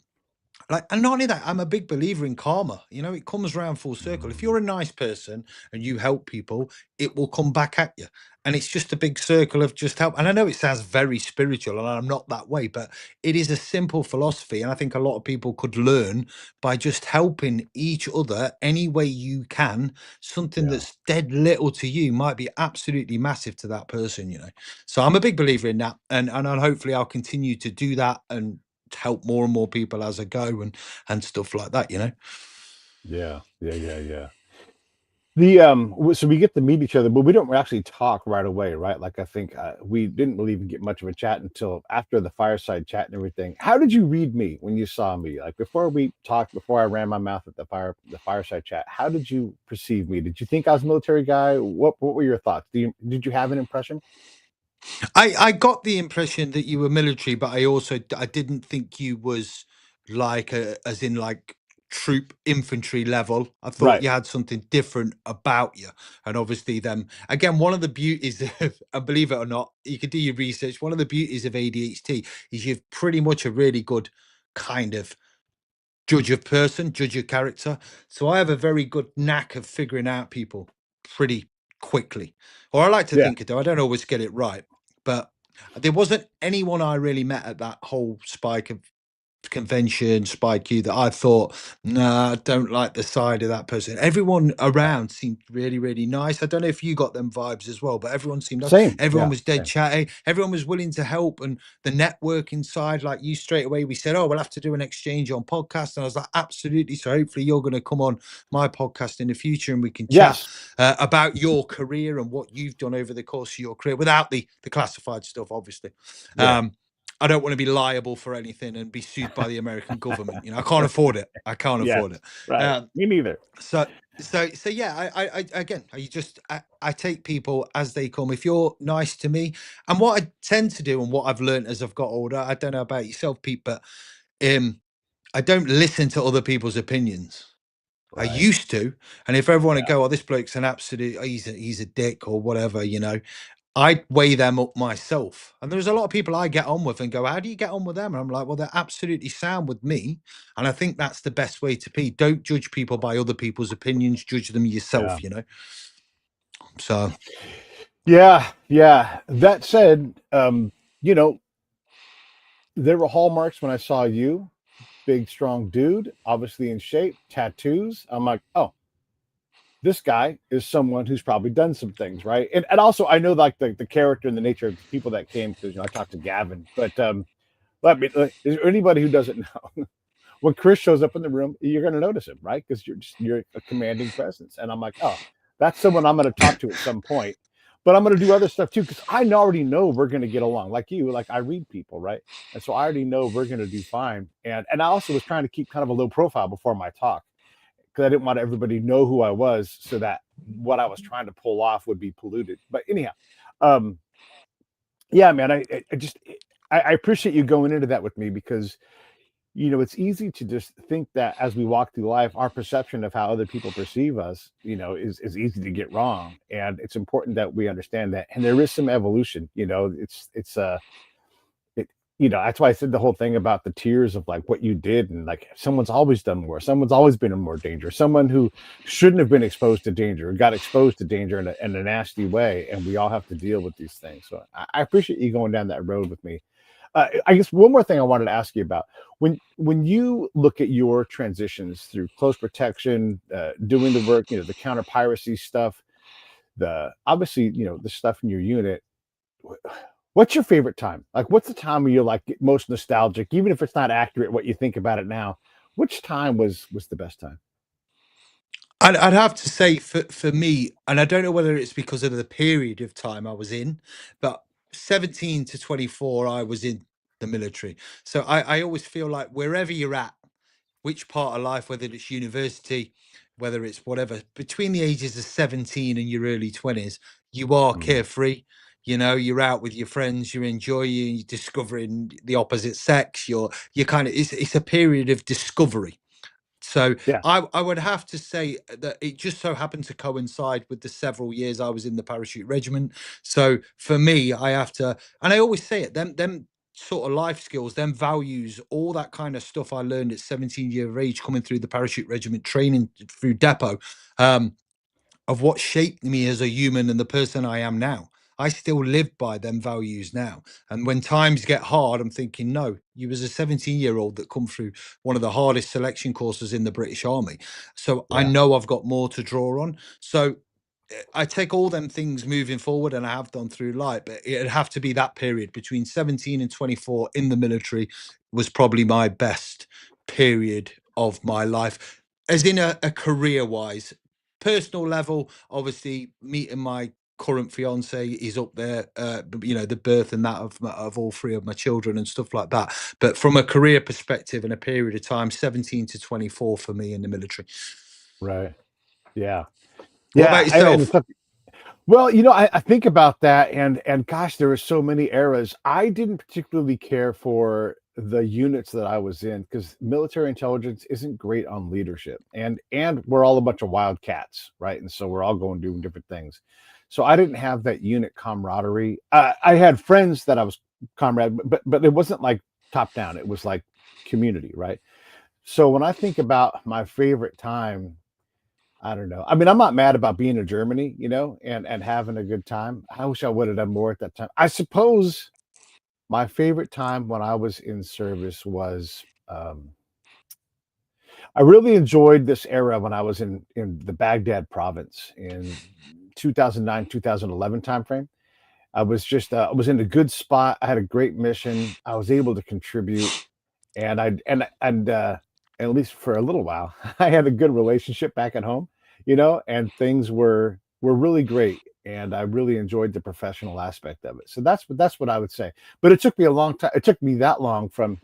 like, and not only that, I'm a big believer in karma. It comes around full circle. If Mm, you're a nice person and you help people, it will come back at you. And it's just a big circle of just help. And I know it sounds very spiritual, and I'm not that way, but it is a simple philosophy. And I think a lot of people could learn by just helping each other any way you can. Something yeah. that's dead little to you might be absolutely massive to that person. So I'm a big believer in that. And hopefully I'll continue to do that and help more and more people as I go and stuff like that. Yeah. Yeah. Yeah. Yeah. So we get to meet each other, but we don't actually talk right away, right? Like, I think we didn't really even get much of a chat until after the fireside chat and everything. How did you read me when you saw me? Like, before we talked, before I ran my mouth at the fireside chat, how did you perceive me? Did you think I was a military guy? What were your thoughts? Did you have an impression? I got the impression that you were military, but I didn't think you was like as in like troop infantry level. I thought Right. you had something different about you. And obviously them again, one of the beauties of, and believe it or not, you can do your research. One of the beauties of ADHD is you've pretty much a really good kind of judge of character. So I have a very good knack of figuring out people pretty quickly. Or I like to Yeah. think I do. I don't always get it right. But there wasn't anyone I really met at that whole spike of convention, SpyQ, that I thought, nah, I don't like the side of that person. Everyone Yeah. around seemed really, really nice. I don't know if you got them vibes as well, but everyone seemed nice. Same. Everyone Yeah. was dead Same. chatty. Everyone was willing to help. And the networking side, like you straight away, we said, oh, we'll have to do an exchange on podcast. And I was like, absolutely. So hopefully you're going to come on my podcast in the future and we can chat Yes. about your career and what you've done over the course of your career without the classified stuff, obviously. Yeah. Um, I don't want to be liable for anything and be sued by the American government. I can't afford it. I can't Yes. afford it. Right. Um, Me neither. so, so yeah. I again, I take people as they come. If you're nice to me, and what I tend to do, and what I've learned as I've got older, I don't know about yourself, Pete, but um, I don't listen to other people's opinions. I Right. used to, and if everyone would Yeah. go, "Oh, this bloke's an absolute, he's a dick or whatever," I'd weigh them up myself. And there's a lot of people I get on with and go, how do you get on with them? And I'm like, well, they're absolutely sound with me. And I think that's the best way to be. Don't judge people by other people's opinions, judge them Yeah. yourself. So Yeah. Yeah. That said, you know, there were hallmarks when I saw you. big, strong dude, obviously in shape, tattoos. I'm like, oh, this guy is someone who's probably done some things, right? And also I know like the character and the nature of the people that came because I talked to Gavin, but let me is there anybody who doesn't know when Chris shows up in the room, you're going to notice him, right? Because you're a commanding presence, and I'm like, oh, that's someone I'm going to talk to at some point. But I'm going to do other stuff too because I already know we're going to get along. Like you, like I read people, right? And so I already know we're going to do fine. And I also was trying to keep kind of a low profile before my talk because I didn't want everybody to know who I was, so that what I was trying to pull off would be polluted. But anyhow, um, yeah, man, I just I appreciate you going into that with me because it's easy to just think that as we walk through life, our perception of how other people perceive us, is easy to get wrong. And it's important that we understand that. And there is some evolution, it, that's why I said the whole thing about the tiers of like what you did. And like, someone's always done more, someone's always been in more danger, someone who shouldn't have been exposed to danger, got exposed to danger in a nasty way. And we all have to deal with these things. So I appreciate you going down that road with me. I guess one more thing I wanted to ask you about when you look at your transitions through close protection, doing the work, the counter piracy stuff, the obviously, the stuff in your unit. What's your favorite time? Like, what's the time where you're like most nostalgic, even if it's not accurate what you think about it now? Which time was the best time? I'd have to say for me, and I don't know whether it's because of the period of time I was in, but 17 to 24, I was in the military. So I always feel like wherever you're at, which part of life, whether it's university, whether it's whatever, between the ages of 17 and your early 20s, you are Mhm. carefree. You're out with your friends, you're enjoying, you're discovering the opposite sex, you're kind of it's a period of discovery. So Yeah, I would have to say that it just so happened to coincide with the several years I was in the parachute regiment. So for me, I have to, and I always say it, them sort of life skills, them values, all that kind of stuff I learned at 17 years of age, coming through the parachute regiment training through depot. Um, of what shaped me as a human and the person I am now. I still live by them values now. And when times get hard, I'm thinking, no, you was a 17-year-old that come through one of the hardest selection courses in the British Army. So I yeah, know I've got more to draw on. So I take all them things moving forward, and I have done through life, but it'd have to be that period between 17 and 24 in the military was probably my best period of my life, as in a career wise. Personal level, obviously, meeting my current fiance is up there, the birth and that of all three of my children and stuff like that. But from a career perspective and a period of time, 17 to 24 for me in the military. right. Yeah, What about yeah. And yourself? it's well, I think about that, and gosh, there were so many eras. I didn't particularly care for the units that I was in because military intelligence isn't great on leadership, and we're all a bunch of wildcats, right? And so we're all going doing different things. So I didn't have that unit camaraderie. I had friends that I was comrade, but it wasn't like top down. It was like community, right? So when I think about my favorite time, I don't know. I mean, I'm not mad about being in Germany, and having a good time. I wish I would have done more at that time. I suppose my favorite time when I was in service was I really enjoyed this era when I was in the Baghdad province in 2009, 2011 timeframe. I was in a good spot. I had a great mission. I was able to contribute, and I and at least for a little while, I had a good relationship back at home, and things were really great, and I really enjoyed the professional aspect of it. So that's what I would say. But it took me a long time. It took me that long from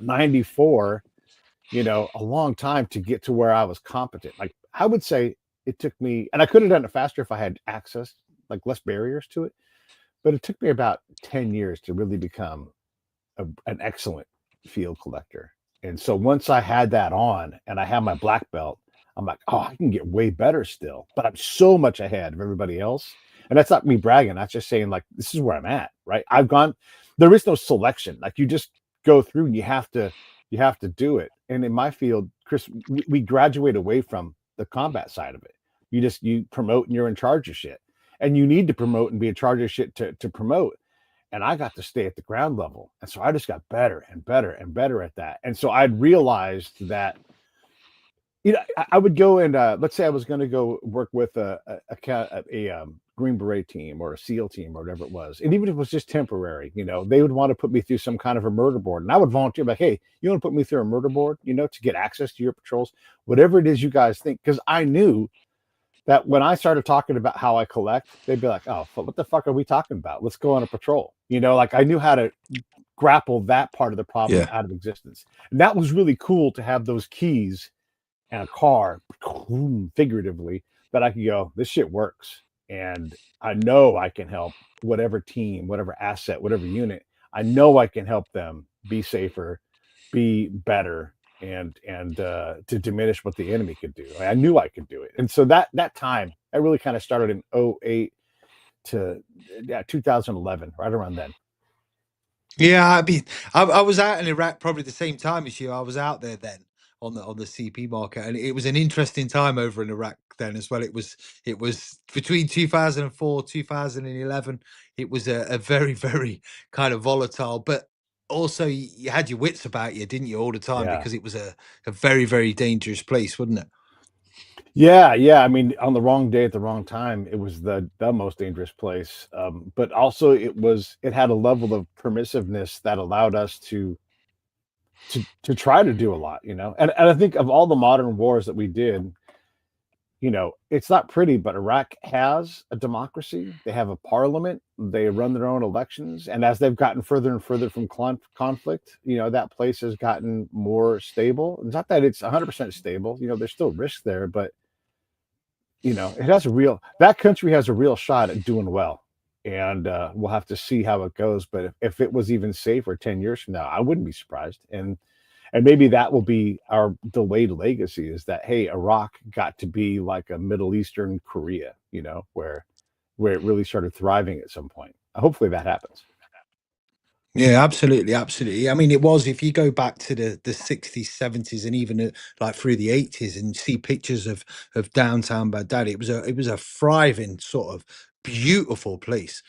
94, a long time to get to where I was competent. Like I would say it took me, and I could have done it faster if I had access, like less barriers to it. But it took me about 10 years to really become an excellent field collector. And so once I had that on and I had my black belt, I'm like, oh, I can get way better still, but I'm so much ahead of everybody else. And that's not me bragging. That's just saying, like, this is where I'm at, right? There is no selection. Like, you just go through and you have to do it. And in my field, Chris, we graduate away from the combat side of it. You promote and you're in charge of shit. And you need to promote and be in charge of shit to promote. and I got to stay at the ground level. And so I just got better and better and better at that. And so I'd realized that, I would go and let's say I was going to go work with a Green Beret team or a SEAL team or whatever it was, and even if it was just temporary, they would want to put me through some kind of a murder board, and I would volunteer, like, hey, you want to put me through a murder board, to get access to your patrols, whatever it is you guys think, because I knew that when I started talking about how I collect, they'd be like, oh, what the fuck are we talking about? Let's go on a patrol. Like I knew how to grapple that part of the problem Yeah. out of existence, and that was really cool to have those keys and a car, figuratively, that I could go, this shit works. And I know I can help whatever team, whatever asset, whatever unit. I know I can help them be safer, be better, and to diminish what the enemy could do. I knew I could do it. And so that time, I really kind of started in 08 to 2011, right around then. Yeah, I mean, I was out in Iraq probably the same time as you. I was out there then on the CP market, and it was an interesting time over in Iraq then as well. It was between 2004 2011. It was a very very kind of volatile, but also you had your wits about you, didn't you, all the time, Yeah. because it was a very very dangerous place, wasn't it? Yeah, yeah. I mean, on the wrong day at the wrong time, it was the most dangerous place. But also, it had a level of permissiveness that allowed us to try to do a lot. And I think of all the modern wars that we did, it's not pretty, but Iraq has a democracy. They have a parliament. They run their own elections, and as they've gotten further and further from conflict, that place has gotten more stable. It's not that it's 100% stable. There's still risk there, but that country has a real shot at doing well, and we'll have to see how it goes. But if it was even safer 10 years from now, I wouldn't be surprised. And maybe that will be our delayed legacy, is that, hey, Iraq got to be like a Middle Eastern Korea, where it really started thriving at some point. Hopefully that happens. Yeah, absolutely, absolutely. I mean, it was, if you go back to the 60s, 70s, and even like through the 80s, and see pictures of downtown Baghdad, it was a thriving sort of beautiful place,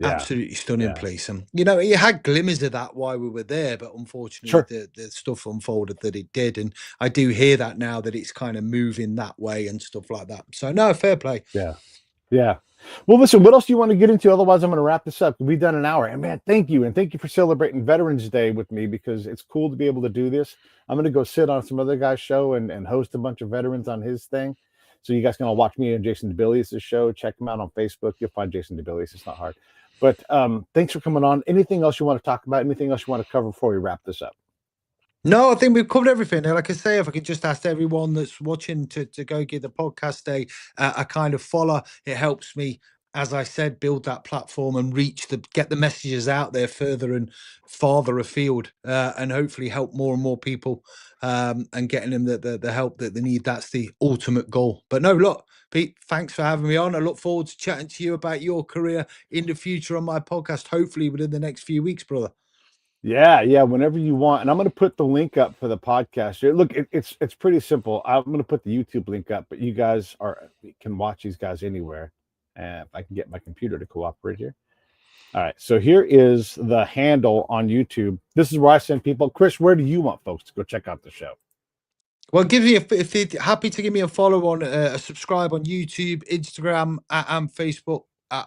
Yeah, absolutely stunning yeah, place. And you had glimmers of that while we were there, but unfortunately, sure, the stuff unfolded that it did. And I do hear that now, that it's kind of moving that way and stuff like that. So no, fair play. yeah. Yeah. Well, listen, what else do you want to get into? Otherwise, I'm going to wrap this up. We've done an hour. And man, thank you. And thank you for celebrating Veterans Day with me, because it's cool to be able to do this. I'm going to go sit on some other guy's show and host a bunch of veterans on his thing. So you guys can all watch me and Jason DeBillius' show. Check him out on Facebook. You'll find Jason DeBillius. It's not hard. But thanks for coming on. Anything else you want to talk about? Anything else you want to cover before we wrap this up? No, I think we've covered everything. And like I say, if I could just ask everyone that's watching to go give the podcast a kind of follow, it helps me, as I said, build that platform and get the messages out there further and farther afield, and hopefully help more and more people, and getting them the help that they need. That's the ultimate goal. But no, look, Pete, thanks for having me on. I look forward to chatting to you about your career in the future on my podcast, hopefully within the next few weeks, brother. Yeah, yeah, whenever you want. And I'm going to put the link up for the podcast here. Look, it's pretty simple. I'm going to put the YouTube link up, but you guys can watch these guys anywhere. And if I can get my computer to cooperate here. All right, so here is the handle on YouTube. This is where I send people. Chris, where do you want folks to go check out the show? Well, give me if you're happy to give me a follow on, a subscribe on YouTube, Instagram, and Facebook.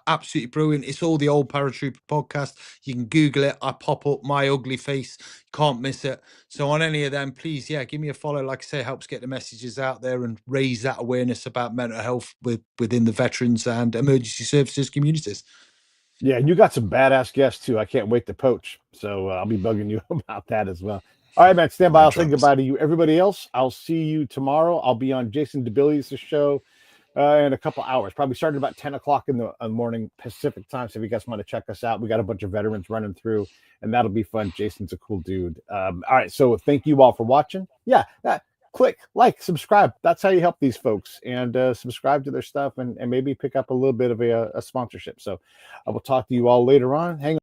Absolutely brilliant. It's all the Old Paratrooper Podcast. You can Google it. I pop up my ugly face. Can't miss it. So on any of them, please, yeah, give me a follow. Like I say, helps get the messages out there and raise that awareness about mental health within the veterans and emergency services communities. Yeah, and you got some badass guests too. I can't wait to poach. So I'll be bugging you about that as well. All right, man, stand by. No I'll say dramas. goodbye to you. Everybody else, I'll see you tomorrow. I'll be on Jason DeBillius' show in a couple hours, probably starting about 10 o'clock in the morning Pacific time. So if you guys want to check us out, we got a bunch of veterans running through, and that'll be fun. Jason's a cool dude. All right, so thank you all for watching. Yeah, click, like, subscribe. That's how you help these folks, and subscribe to their stuff, and maybe pick up a little bit of a sponsorship. So I will talk to you all later on. Hang on.